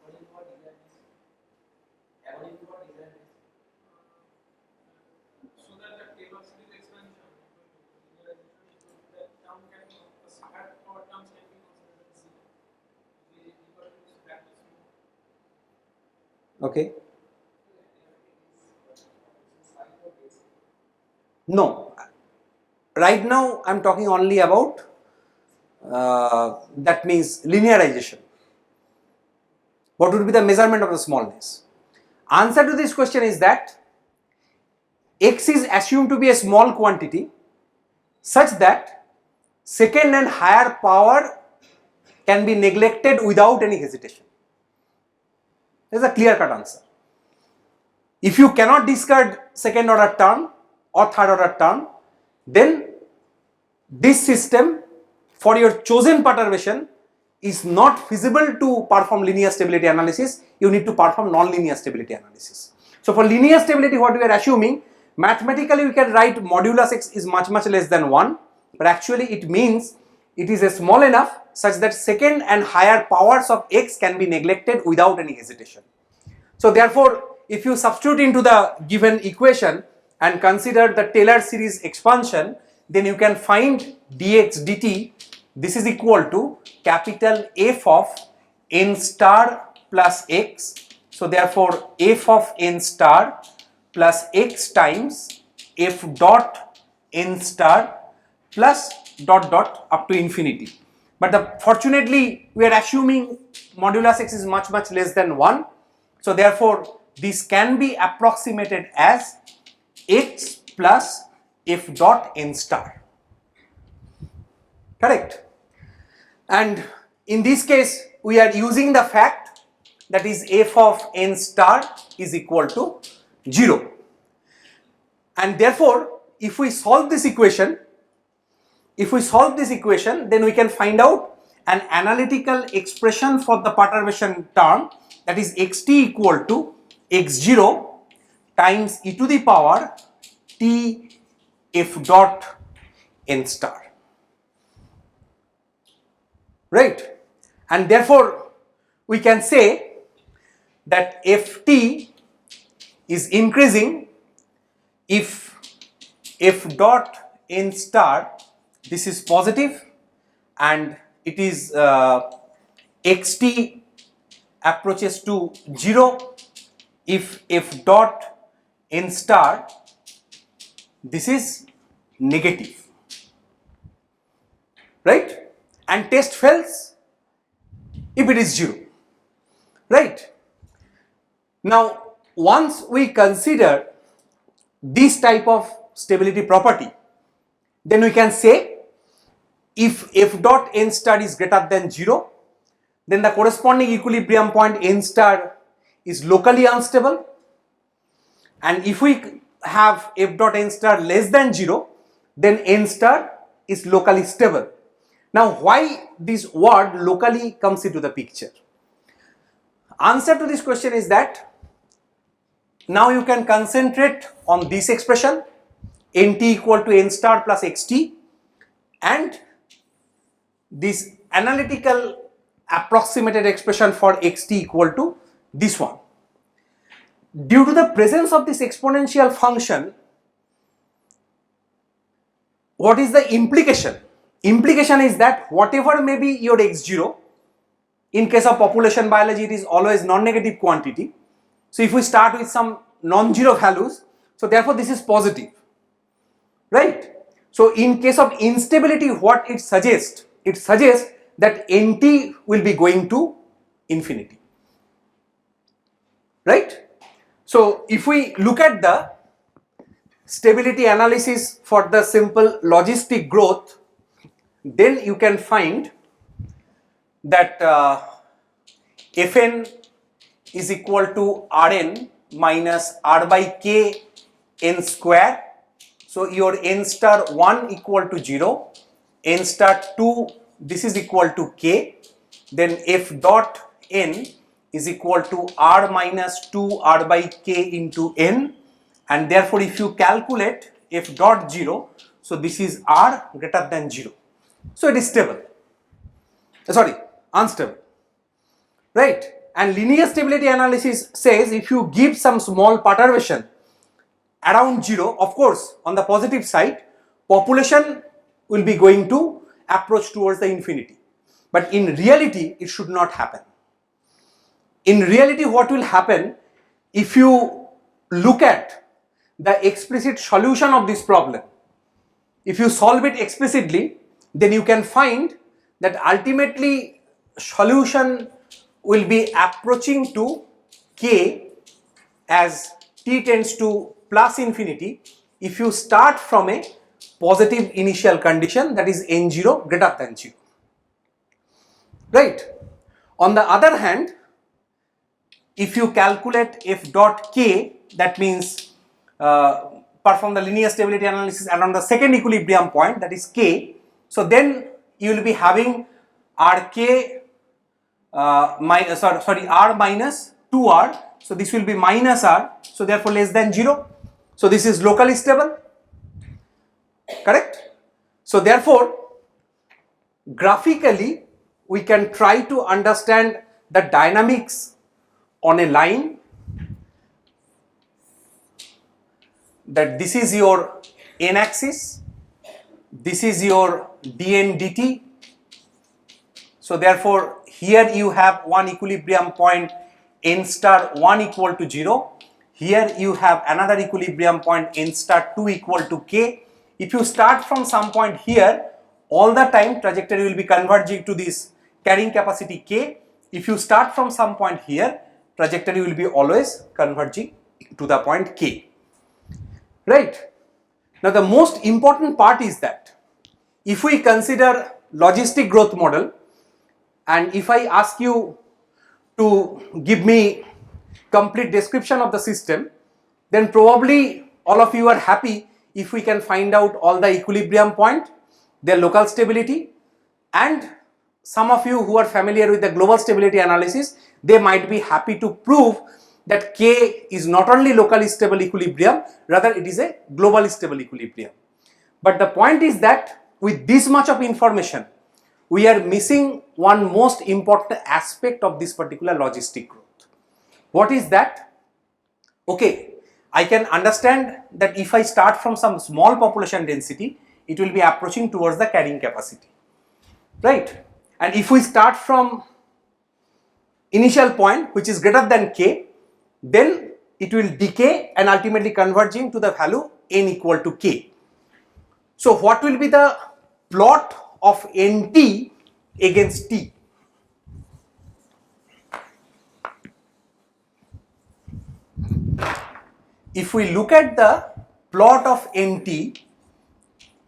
So that the Taylor series expansion, that term can be at power terms can be considered as zero. We got to use practice. Okay. No. Right now I am talking only about that means linearization. What would be the measurement of the smallness? Answer to this question is that x is assumed to be a small quantity such that second and higher power can be neglected without any hesitation. There is a clear-cut answer. If you cannot discard second order term or third order term, then this system for your chosen perturbation is not feasible to perform linear stability analysis. You need to perform non-linear stability analysis. So for linear stability, what we are assuming, mathematically we can write modulus x is much less than 1, but actually it means it is a small enough such that second and higher powers of x can be neglected without any hesitation. So therefore, if you substitute into the given equation and consider the Taylor series expansion, then you can find dx dt, this is equal to capital F of n star plus x. So therefore f of n star plus x times f dot n star plus dot dot up to infinity. But fortunately we are assuming modulus x is much less than 1. So therefore this can be approximated as x plus f dot n star. Correct? And in this case we are using the fact that is f of n star is equal to 0. And therefore, if we solve this equation, then we can find out an analytical expression for the perturbation term, that is xt equal to x0 times e to the power t f dot n star, right? And therefore we can say that ft is increasing if f dot n star, this is positive, and it is xt approaches to 0 if f dot n star, this is negative, right? And test fails if it is 0, right? Now once we consider this type of stability property, then we can say if f dot n star is greater than 0, then the corresponding equilibrium point n star is locally unstable, and if we have f dot n star less than 0, then n star is locally stable. Now why this word locally comes into the picture? Answer to this question is that now you can concentrate on this expression nt equal to n star plus xt, and this analytical approximated expression for xt equal to this one. Due to the presence of this exponential function, what is the implication? Implication is that whatever may be your x0, in case of population biology it is always non-negative quantity. So if we start with some non-zero values, so therefore this is positive, right? So in case of instability, what it suggests? It suggests that nt will be going to infinity, right? So if we look at the stability analysis for the simple logistic growth, then you can find that Fn is equal to Rn minus R by K n square. So your n star 1 equal to 0, n star 2, this is equal to K, then F dot n is equal to R minus 2 R by K into n, and therefore if you calculate F dot 0, so this is R greater than 0. So it is stable, unstable, right? And linear stability analysis says if you give some small perturbation around 0, of course on the positive side, population will be going to approach towards the infinity. But in reality, it should not happen. In reality, what will happen, if you look at the explicit solution of this problem, if you solve it explicitly, then you can find that ultimately solution will be approaching to K as t tends to plus infinity if you start from a positive initial condition, that is n0 greater than 0, right? On the other hand, if you calculate f dot k, that means perform the linear stability analysis around the second equilibrium point, that is k, so then you will be having rk r minus 2r, so this will be minus r, so therefore less than 0, so this is locally stable, correct? So therefore graphically we can try to understand the dynamics on a line, that this is your n axis, this is your dn dt, so therefore here you have one equilibrium point n star 1 equal to 0, here you have another equilibrium point n star 2 equal to k. If you start from some point here, all the time trajectory will be converging to this carrying capacity k. If you start from some point here, trajectory will be always converging to the point k, right? Now the most important part is that if we consider logistic growth model, and if I ask you to give me complete description of the system, then probably all of you are happy if we can find out all the equilibrium point, their local stability, and some of you who are familiar with the global stability analysis, they might be happy to prove that K is not only locally stable equilibrium, rather it is a globally stable equilibrium. But the point is that with this much of information, we are missing one most important aspect of this particular logistic growth. What is that? Okay, I can understand that if I start from some small population density, it will be approaching towards the carrying capacity, right? And if we start from initial point which is greater than K, then it will decay and ultimately converging to the value n equal to K. So what will be the plot of NT against T? If we look at the plot of NT,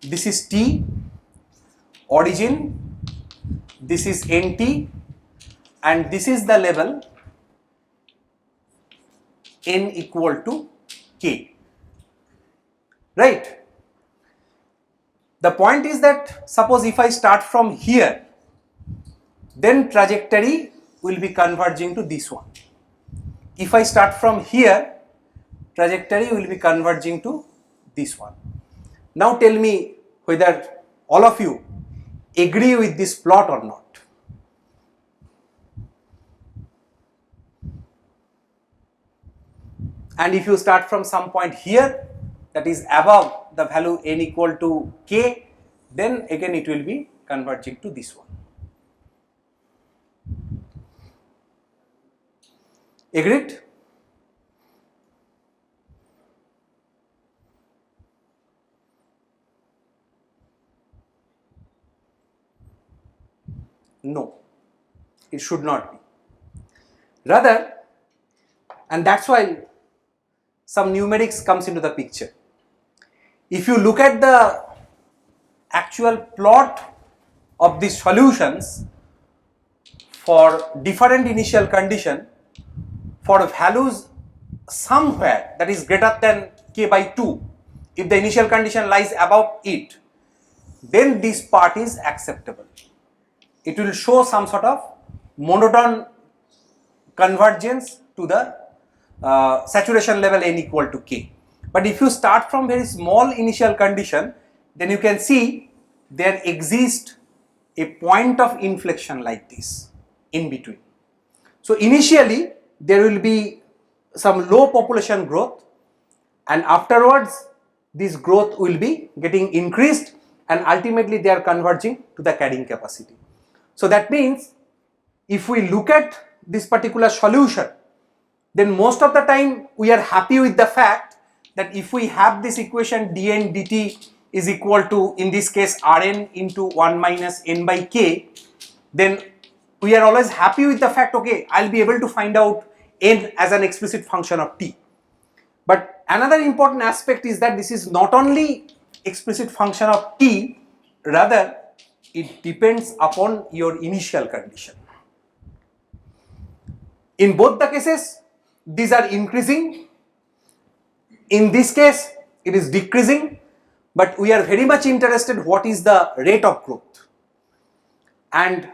this is T, origin, this is NT, and this is the level n equal to K, right? The point is that suppose if I start from here, then trajectory will be converging to this one. If I start from here, trajectory will be converging to this one. Now tell me whether all of you agree with this plot or not. And if you start from some point here, that is above the value n equal to K, then again it will be converging to this one. Agreed? No, it should not be. Rather, and that's why some numerics comes into the picture. If you look at the actual plot of these solutions for different initial condition, for values somewhere that is greater than K by 2, if the initial condition lies above it, then this part is acceptable. It will show some sort of monotone convergence to the saturation level n equal to K. But if you start from very small initial condition, then you can see there exists a point of inflection like this in between. So initially there will be some low population growth, and afterwards this growth will be getting increased, and ultimately they are converging to the carrying capacity. So that means if we look at this particular solution, then most of the time we are happy with the fact that if we have this equation dn dt is equal to, in this case, Rn into 1 minus n by k, then we are always happy with the fact, okay, I'll be able to find out n as an explicit function of t. But another important aspect is that this is not only explicit function of t, rather it depends upon your initial condition. In both the cases, these are increasing. In this case, it is decreasing, but we are very much interested what is the rate of growth. And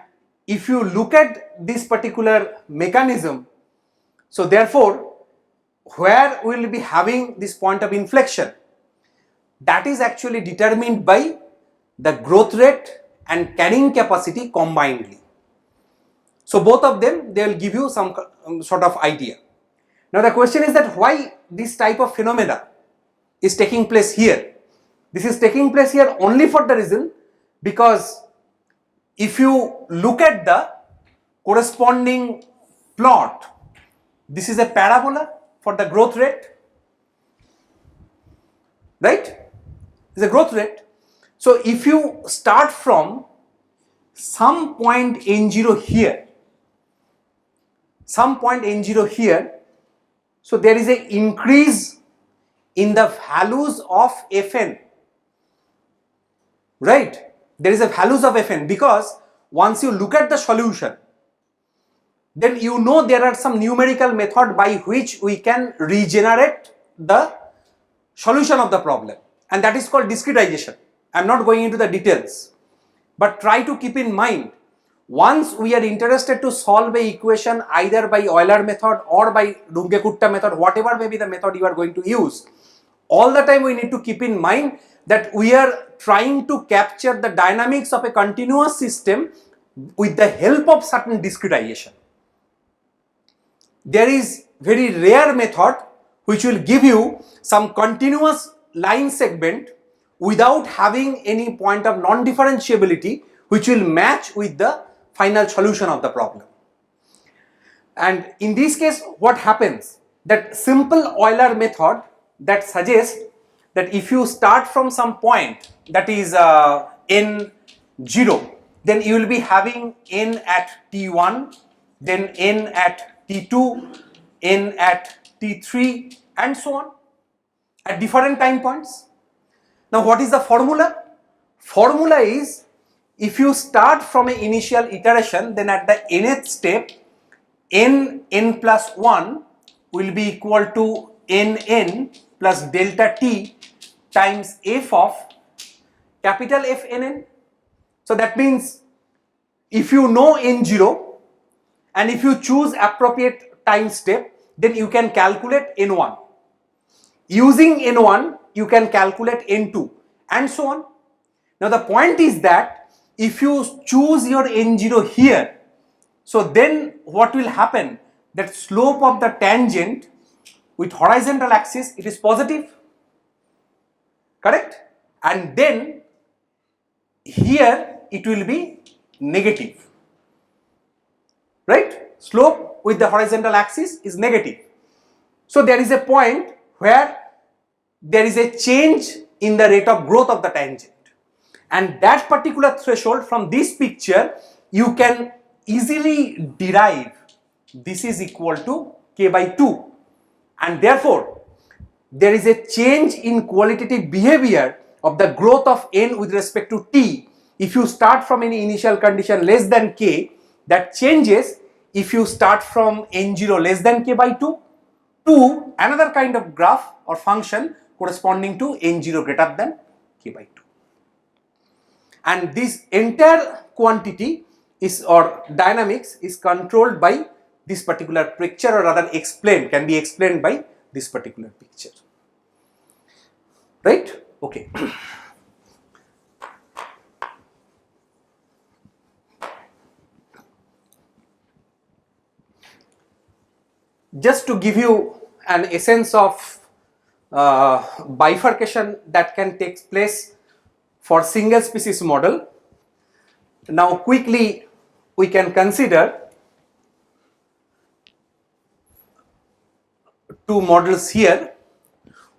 if you look at this particular mechanism, so therefore, where we will be having this point of inflection, that is actually determined by the growth rate and carrying capacity combinedly. So both of them, they will give you some sort of idea. Now the question is that why this type of phenomena is taking place here. This is taking place here only for the reason because if you look at the corresponding plot, this is a parabola for the growth rate, right? It's a growth rate. So if you start from some point n0 here, some point n0 here, so there is an increase in the values of Fn, right? There is a values of Fn because once you look at the solution, then you know there are some numerical method by which we can regenerate the solution of the problem, and that is called discretization. I am not going into the details, but try to keep in mind, once we are interested to solve a equation either by Euler method or by Runge-Kutta method, whatever may be the method you are going to use, all the time we need to keep in mind that we are trying to capture the dynamics of a continuous system with the help of certain discretization. There is very rare method which will give you some continuous line segment without having any point of non-differentiability which will match with the final solution of the problem. And in this case, what happens, that simple Euler method that suggests that if you start from some point that is n0, then you will be having n at t1, then n at t2, n at t3, and so on at different time points. Now what is the formula? Formula is, if you start from an initial iteration, then at the nth step n plus 1 will be equal to nn plus delta t times f of capital Fnn. So that means if you know n0 and if you choose appropriate time step, then you can calculate n1. Using n1 you can calculate n2 and so on. Now the point is that if you choose your n0 here, so then what will happen, that slope of the tangent with horizontal axis, it is positive, correct? And then here it will be negative, right? Slope with the horizontal axis is negative. So there is a point where there is a change in the rate of growth of the tangent, and that particular threshold, from this picture you can easily derive this is equal to k by 2, and therefore there is a change in qualitative behavior of the growth of n with respect to t. If you start from any initial condition less than k, that changes if you start from n0 less than k by 2 to another kind of graph or function corresponding to n0 greater than k by 2. And this entire quantity is, or dynamics, is controlled by this particular picture, or rather explained, can be explained by this particular picture, right? Okay. Just to give you an essence of bifurcation that can take place for single species model, now quickly we can consider two models here.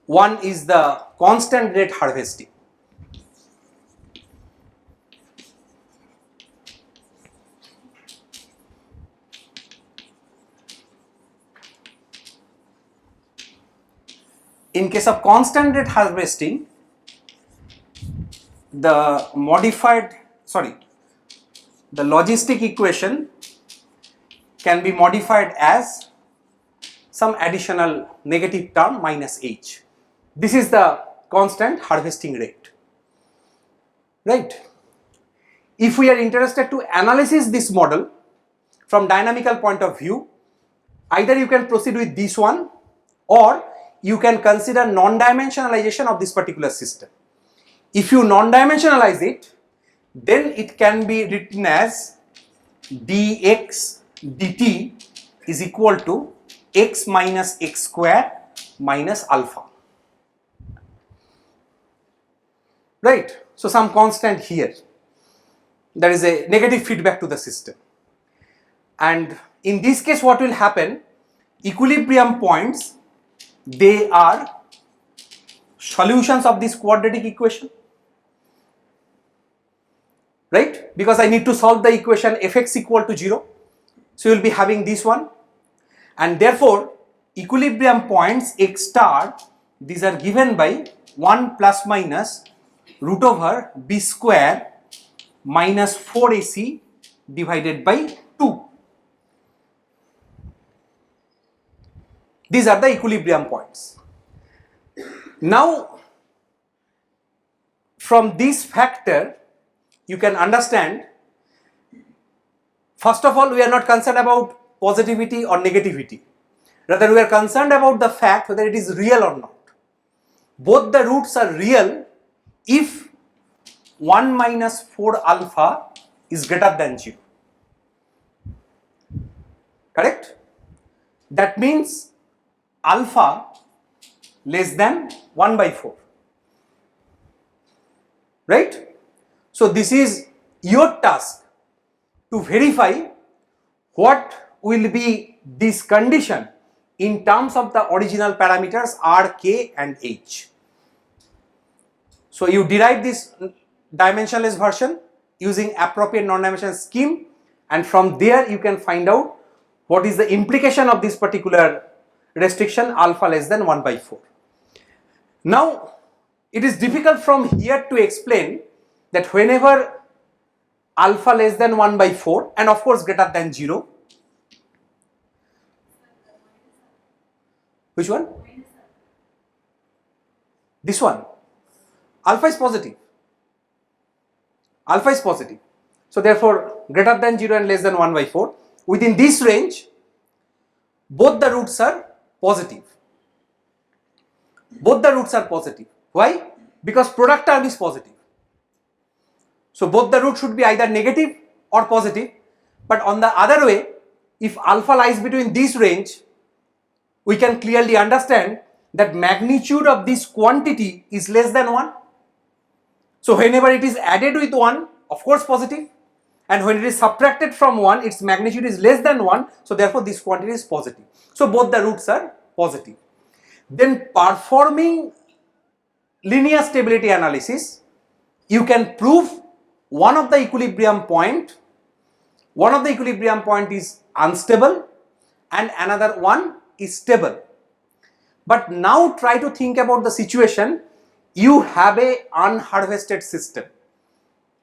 One is the constant rate harvesting. In case of constant rate harvesting, the logistic equation can be modified as some additional negative term minus h. This is the constant harvesting rate, right? If we are interested to analyze this model from dynamical point of view, either you can proceed with this one, or you can consider non-dimensionalization of this particular system. If you non-dimensionalize it, then it can be written as dx dt is equal to x minus x square minus alpha, right? So some constant here, there is a negative feedback to the system, and in this case what will happen, equilibrium points, they are solutions of this quadratic equation, right? Because I need to solve the equation fx equal to 0, so you will be having this one, and therefore equilibrium points x star, these are given by 1 plus minus root over b square minus 4ac divided by 2. These are the equilibrium points. Now, from this factor, you can understand, first of all, we are not concerned about positivity or negativity. Rather, we are concerned about the fact whether it is real or not. Both the roots are real if 1 minus 4 alpha is greater than 0. Correct? That means alpha less than 1 by 4. Right? So this is your task to verify what will be this condition in terms of the original parameters R, K and H. So you derive this dimensionless version using appropriate non-dimensional scheme, and from there you can find out what is the implication of this particular restriction alpha less than 1 by 4. Now it is difficult from here to explain that whenever alpha less than 1 by 4 and of course greater than 0. Which one? This one. Alpha is positive. Alpha is positive. So therefore greater than 0 and less than 1 by 4. Within this range, both the roots are positive. Both the roots are positive. Why? Because product term is positive. So both the roots should be either negative or positive. But on the other way, if alpha lies between this range, we can clearly understand that magnitude of this quantity is less than 1. So whenever it is added with 1, of course positive, and when it is subtracted from 1, its magnitude is less than 1, so therefore this quantity is positive. So both the roots are positive. Then performing linear stability analysis, you can prove one of the equilibrium point is unstable and another one is stable. But now try to think about the situation. You have a unharvested system,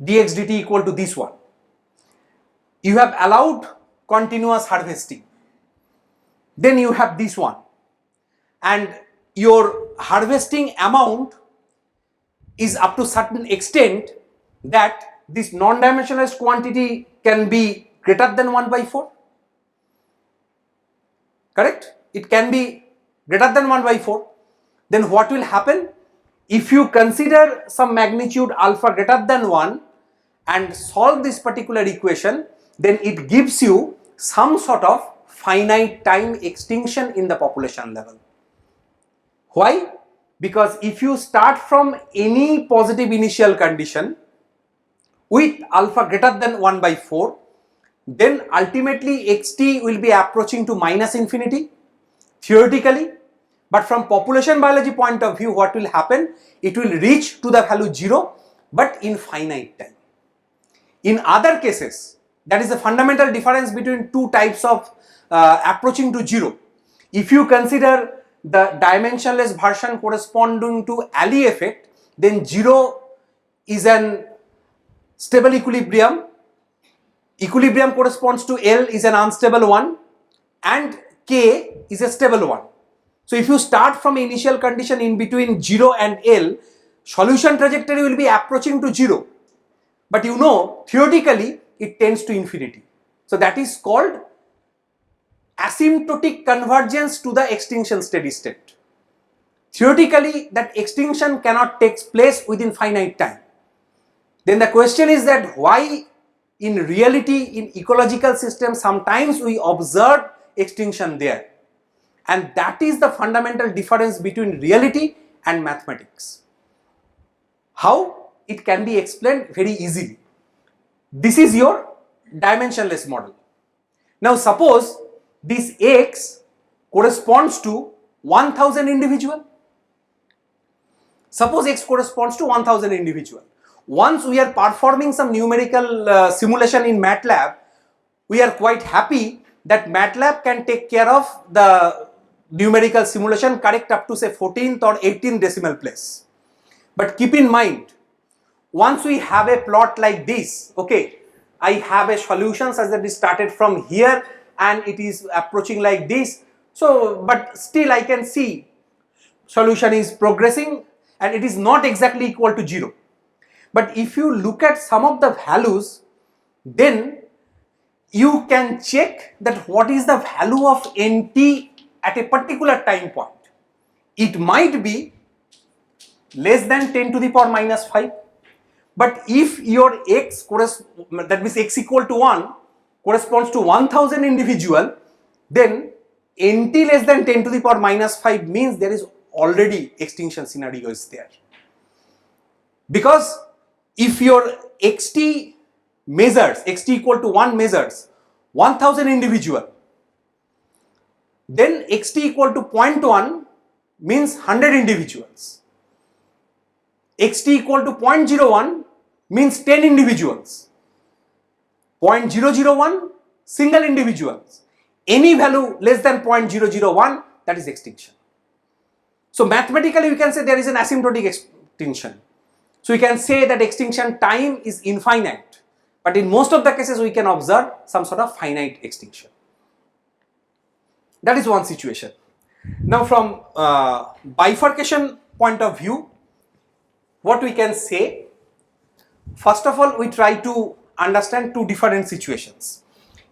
dx dt equal to this one. You have allowed continuous harvesting. Then you have this one, and your harvesting amount is up to certain extent that this non-dimensionalized quantity can be greater than 1 by 4. Correct? It can be greater than 1 by 4. Then what will happen? If you consider some magnitude alpha greater than 1 and solve this particular equation, then it gives you some sort of finite time extinction in the population level. Why? Because if you start from any positive initial condition with alpha greater than 1 by 4, then ultimately xt will be approaching to minus infinity theoretically. But from population biology point of view, what will happen? It will reach to the value 0, but in finite time. In other cases, that is the fundamental difference between two types of approaching to 0. If you consider the dimensionless version corresponding to alley effect, then 0 is an stable equilibrium. Equilibrium corresponds to L is an unstable one, and K is a stable one. So if you start from initial condition in between 0 and L, solution trajectory will be approaching to 0. But you know, theoretically, it tends to infinity. So that is called asymptotic convergence to the extinction steady state. Theoretically, that extinction cannot take place within finite time. Then the question is that why in reality, in ecological systems, sometimes we observe extinction there. And that is the fundamental difference between reality and mathematics. How? It can be explained very easily. This is your dimensionless model. Now suppose this X corresponds to 1000 individual. Suppose X corresponds to 1000 individual. Once we are performing some numerical simulation in MATLAB, we are quite happy that MATLAB can take care of the numerical simulation correct up to say 14th or 18th decimal place. But keep in mind, once we have a plot like this, okay, I have a solution such that it started from here and it is approaching like this So, but still I can see solution is progressing and it is not exactly equal to 0. But if you look at some of the values, then you can check that what is the value of nt at a particular time point. It might be less than 10 to the power minus 5. But if your x that means x equal to 1 corresponds to 1000 individual, then nt less than 10 to the power minus 5 means there is already extinction scenario is there. Because if your xt equal to 1 measures 1000 individual, then xt equal to 0.1 means 100 individuals. xt equal to 0.01 means 10 individuals. 0.001 single individuals. Any value less than 0.001, that is extinction. So mathematically we can say there is an asymptotic extinction. So we can say that extinction time is infinite, but in most of the cases we can observe some sort of finite extinction. That is one situation. Now from bifurcation point of view, what we can say, first of all we try to understand two different situations.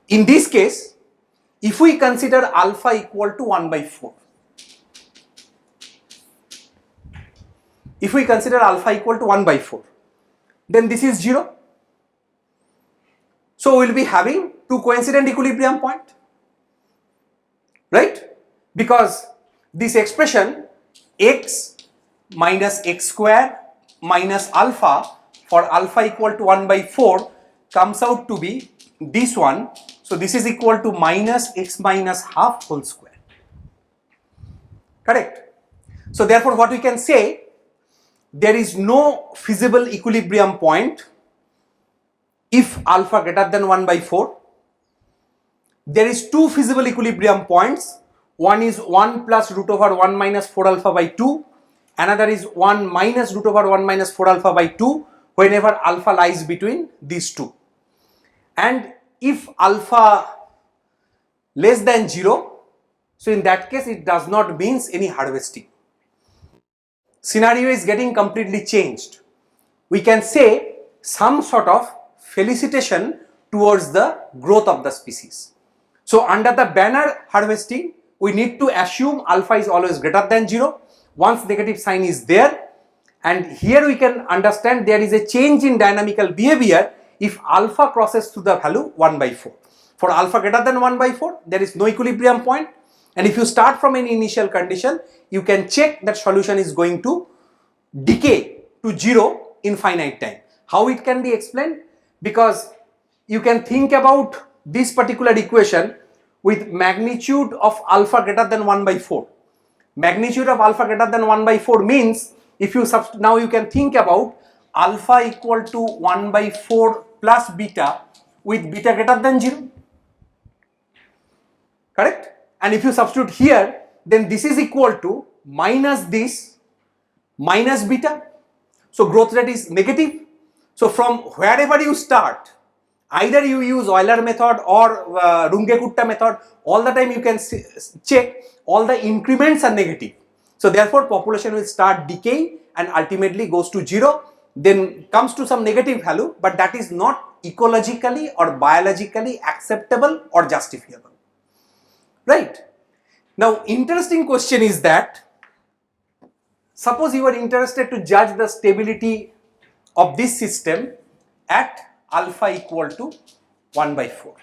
In this case, if we consider alpha equal to 1 by 4, if we consider alpha equal to 1 by 4, then this is 0. So we will be having two coincident equilibrium point, right? Because this expression x minus x square minus alpha for alpha equal to 1 by 4 comes out to be this one. So this is equal to minus x minus half whole square. Correct? So therefore what we can say, there is no feasible equilibrium point if alpha greater than 1 by 4. There is two feasible equilibrium points. One is 1 plus root over 1 minus 4 alpha by 2. Another is 1 minus root over 1 minus 4 alpha by 2 whenever alpha lies between these two. And if alpha less than 0, so in that case it does not means any harvesting. Scenario is getting completely changed. We can say some sort of felicitation towards the growth of the species. So under the banner harvesting, we need to assume alpha is always greater than 0 once negative sign is there, and here we can understand there is a change in dynamical behavior if alpha crosses to the value 1 by 4. For alpha greater than 1 by 4, there is no equilibrium point, and if you start from any initial condition, you can check that solution is going to decay to 0 in finite time. How it can be explained? Because you can think about this particular equation with magnitude of alpha greater than 1 by 4. Magnitude of alpha greater than 1 by 4 means, if you now you can think about alpha equal to 1 by 4 plus beta with beta greater than 0. Correct? And if you substitute here, then this is equal to minus this minus beta. So growth rate is negative. So from wherever you start, either you use Euler method or Runge-Kutta method, all the time you can check all the increments are negative. So therefore population will start decaying and ultimately goes to 0, then comes to some negative value, but that is not ecologically or biologically acceptable or justifiable. Right? Now interesting question is that, suppose you are interested to judge the stability of this system at alpha equal to 1 by 4.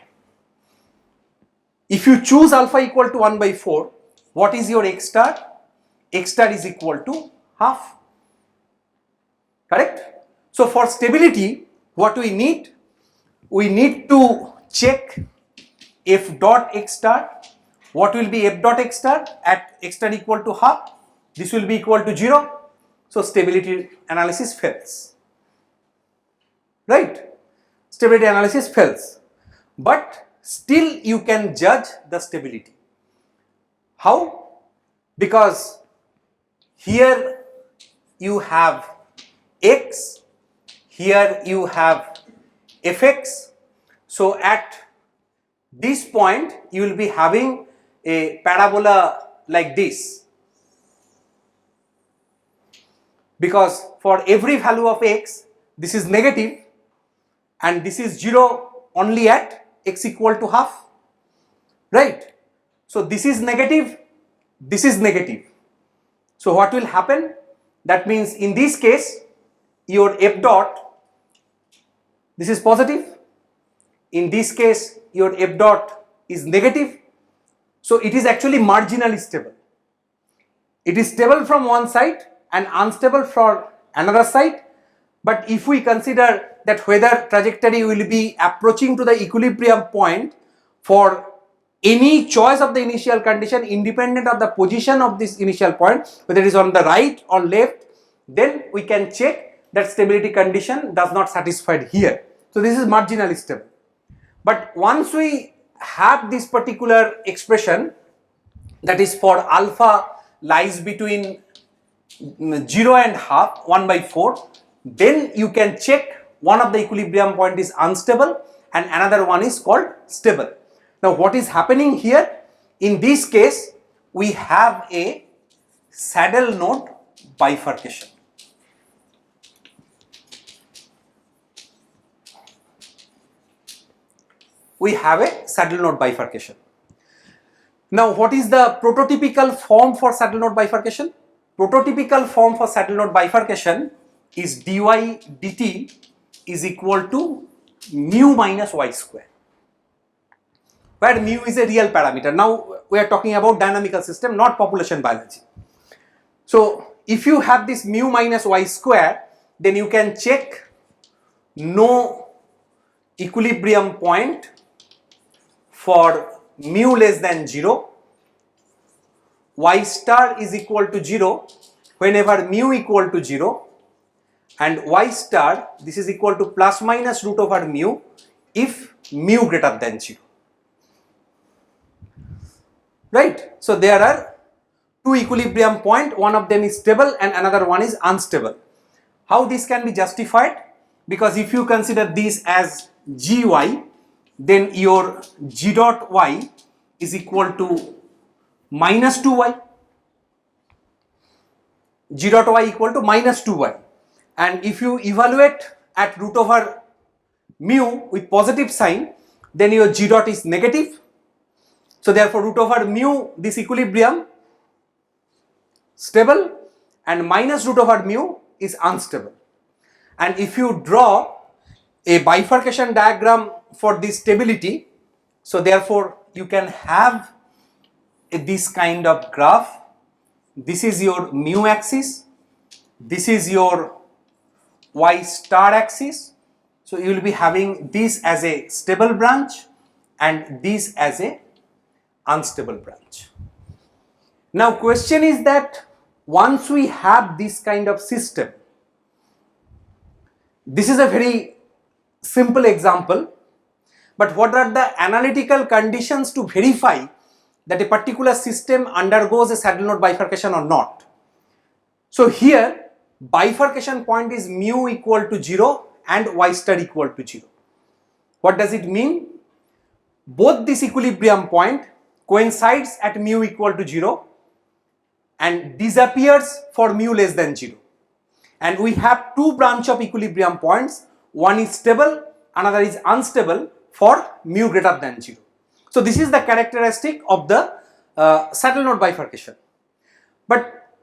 If you choose alpha equal to 1 by 4, what is your x star? X star is equal to half. Correct? So for stability, what we need? We need to check f dot x star. What will be f dot x star at x star equal to half? This will be equal to 0. So stability analysis fails. Right? Stability analysis fails. But still you can judge the stability. How? Because here you have x, here you have fx. So at this point you will be having a parabola like this, because for every value of x this is negative and this is 0 only at x equal to half, right? So this is negative, this is negative. So what will happen? That means in this case your f dot, this is positive, in this case your f dot is negative, so it is actually marginally stable. It is stable from one side and unstable from another side. But if we consider that whether trajectory will be approaching to the equilibrium point for any choice of the initial condition independent of the position of this initial point, whether it is on the right or left, then we can check that stability condition does not satisfy here. So this is marginally stable. But once we have this particular expression, that is for alpha lies between 0 and half, 1 by 4, then you can check one of the equilibrium point is unstable and another one is called stable. Now what is happening here? In this case we have a saddle node bifurcation. We have a saddle node bifurcation. Now what is the prototypical form for saddle node bifurcation? Prototypical form for saddle node bifurcation is dy dt is equal to mu minus y square, where mu is a real parameter. Now we are talking about dynamical system, not population biology. So if you have this mu minus y square, then you can check no equilibrium point for mu less than 0, y star is equal to 0 whenever mu equal to 0, and y star, this is equal to plus minus root over mu if mu greater than 0, right? So there are two equilibrium point, one of them is stable and another one is unstable. How this can be justified? Because if you consider this as gy, then your g dot y is equal to minus 2y, g dot y equal to minus 2y, and if you evaluate at root over mu with positive sign, then your g dot is negative. So therefore root over mu, this equilibrium stable, and minus root over mu is unstable. And if you draw a bifurcation diagram for this stability, so therefore you can have this kind of graph. This is your mu axis, this is your y star axis. So you will be having this as a stable branch and this as a unstable branch. Now question is that once we have this kind of system, this is a very simple example, but what are the analytical conditions to verify that a particular system undergoes a saddle node bifurcation or not? So here bifurcation point is mu equal to 0 and y star equal to 0. What does it mean? Both this equilibrium point coincides at mu equal to 0 and disappears for mu less than 0. And we have two branch of equilibrium points, one is stable, another is unstable for mu greater than 0. So this is the characteristic of the saddle node bifurcation. But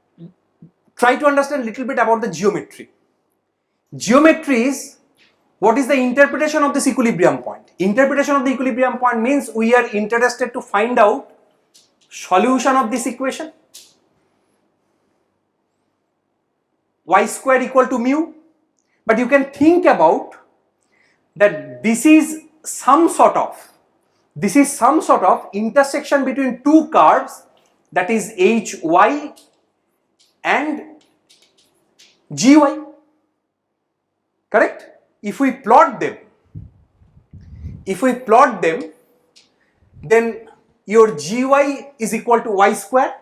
try to understand a little bit about the geometry. Geometry is what is the interpretation of this equilibrium point. Interpretation of the equilibrium point means we are interested to find out solution of this equation, y square equal to mu. But you can think about that this is some sort of intersection between two curves, that is hy and gy, correct? If we plot them, then your gy is equal to y square.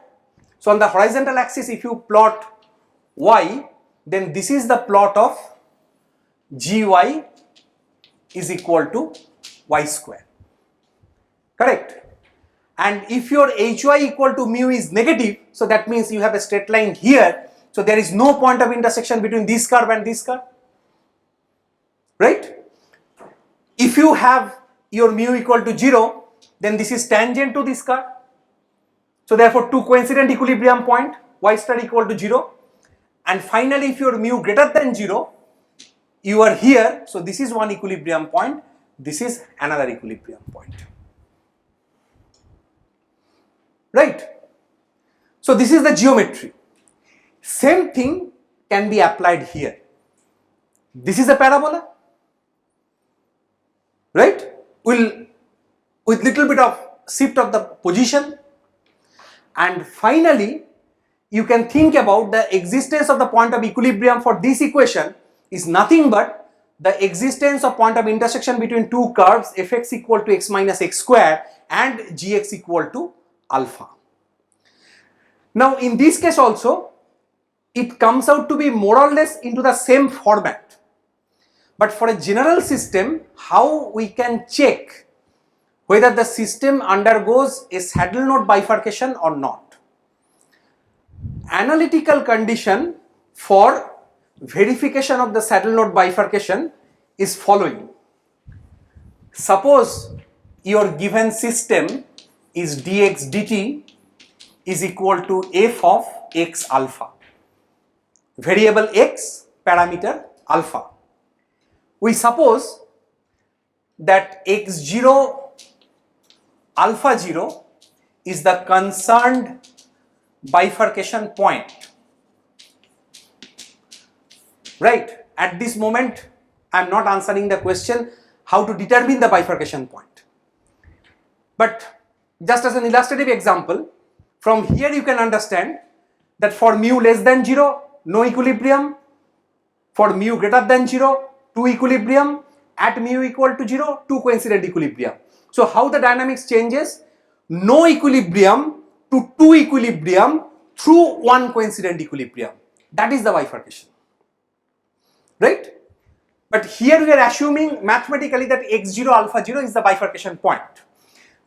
So on the horizontal axis if you plot y, then this is the plot of gy is equal to y square, correct? And if your hy equal to mu is negative, so that means you have a straight line here, so there is no point of intersection between this curve and this curve, right? If you have your mu equal to 0, then this is tangent to this curve, so therefore two coincident equilibrium point, y star equal to 0. And finally, if your mu greater than 0, you are here, so this is one equilibrium point, this is another equilibrium point, right? So this is the geometry. Same thing can be applied here. This is a parabola, right? With little bit of shift of the position. And finally, you can think about the existence of the point of equilibrium for this equation is nothing but the existence of point of intersection between two curves, fx equal to x minus x square and gx equal to alpha. Now in this case also, it comes out to be more or less into the same format. But for a general system, how we can check whether the system undergoes a saddle node bifurcation or not? Analytical condition for verification of the saddle node bifurcation is following. Suppose your given system is dx dt is equal to f of x alpha, variable x, parameter alpha. We suppose that x0 alpha 0 is the concerned bifurcation point, right? At this moment, I am not answering the question how to determine the bifurcation point. But just as an illustrative example, from here you can understand that for mu less than 0, no equilibrium, for mu greater than 0, 2 equilibrium, at mu equal to 0, 2 coincident equilibrium. So how the dynamics changes? No equilibrium to 2 equilibrium through 1 coincident equilibrium. That is the bifurcation, right? But here we are assuming mathematically that x0 alpha 0 is the bifurcation point.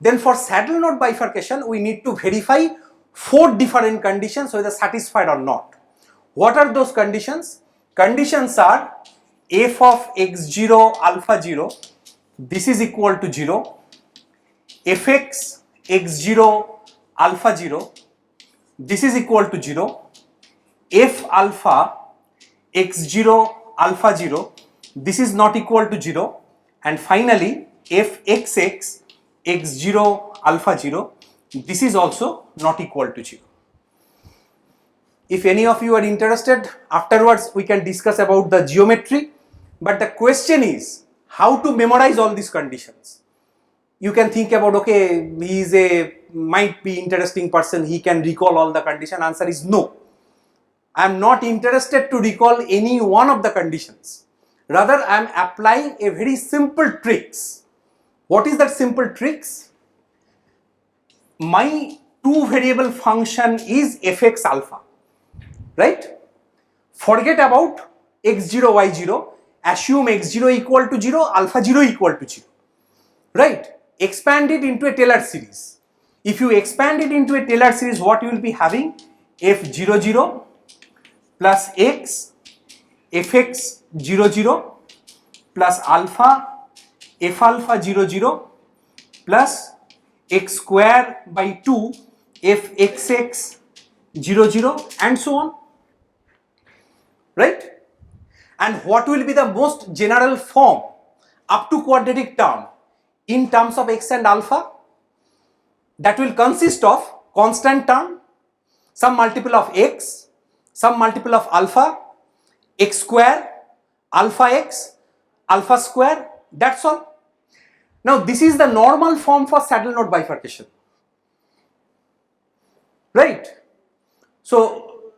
Then for saddle node bifurcation, we need to verify 4 different conditions whether satisfied or not. What are those conditions? Conditions are f of x0 alpha 0, this is equal to 0, fx x0 alpha 0, this is equal to 0, f alpha x0 alpha 0, this is not equal to 0, and finally fxx x0 alpha 0, this is also not equal to 0. If any of you are interested, afterwards we can discuss about the geometry, but the question is how to memorize all these conditions. You can think about, okay, he is might be interesting person, he can recall all the condition. Answer is no. I am not interested to recall any one of the conditions. Rather, I am applying a very simple tricks. What is that simple tricks? My two variable function is fx alpha, right? Forget about x0, y0, assume x0 equal to 0, alpha 0 equal to 0, right? Expand it into a Taylor series. If you expand it into a Taylor series, what you will be having? f00 plus x, fx 00 plus alpha, f alpha 00 plus x square by 2, fxx 00 and so on, right? And what will be the most general form up to quadratic term in terms of x and alpha? That will consist of constant term, some multiple of x, some multiple of alpha, x square, alpha x, alpha square, that's all. Now this is the normal form for saddle node bifurcation, right? So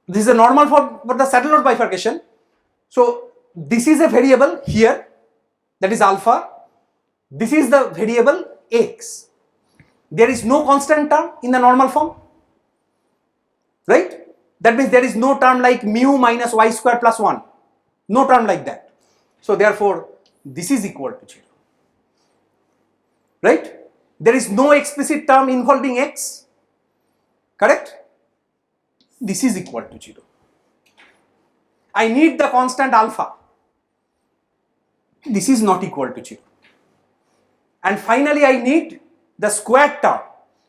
this is a normal form for the saddle node bifurcation. So this is a variable here, that is alpha, this is the variable x. There is no constant term in the normal form, right? That means there is no term like mu minus y square plus 1, no term like that. So therefore this is equal to 0, right? There is no explicit term involving x, correct? This is equal to 0. I need the constant alpha. This is not equal to 0. And finally, I need the squared term.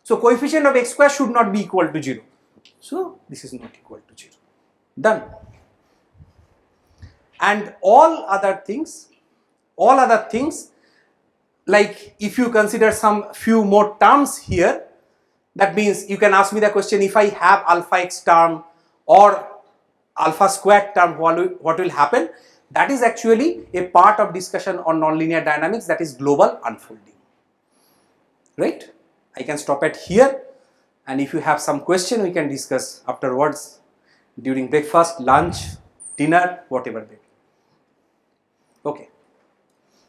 So coefficient of x square should not be equal to 0. So this is not equal to 0. Done. And all other things, like if you consider some few more terms here, that means you can ask me the question, if I have alpha x term or alpha squared term, what will happen? That is actually a part of discussion on nonlinear dynamics, that is global unfolding. Right? I can stop at here, and if you have some question we can discuss afterwards during breakfast, lunch, dinner, whatever.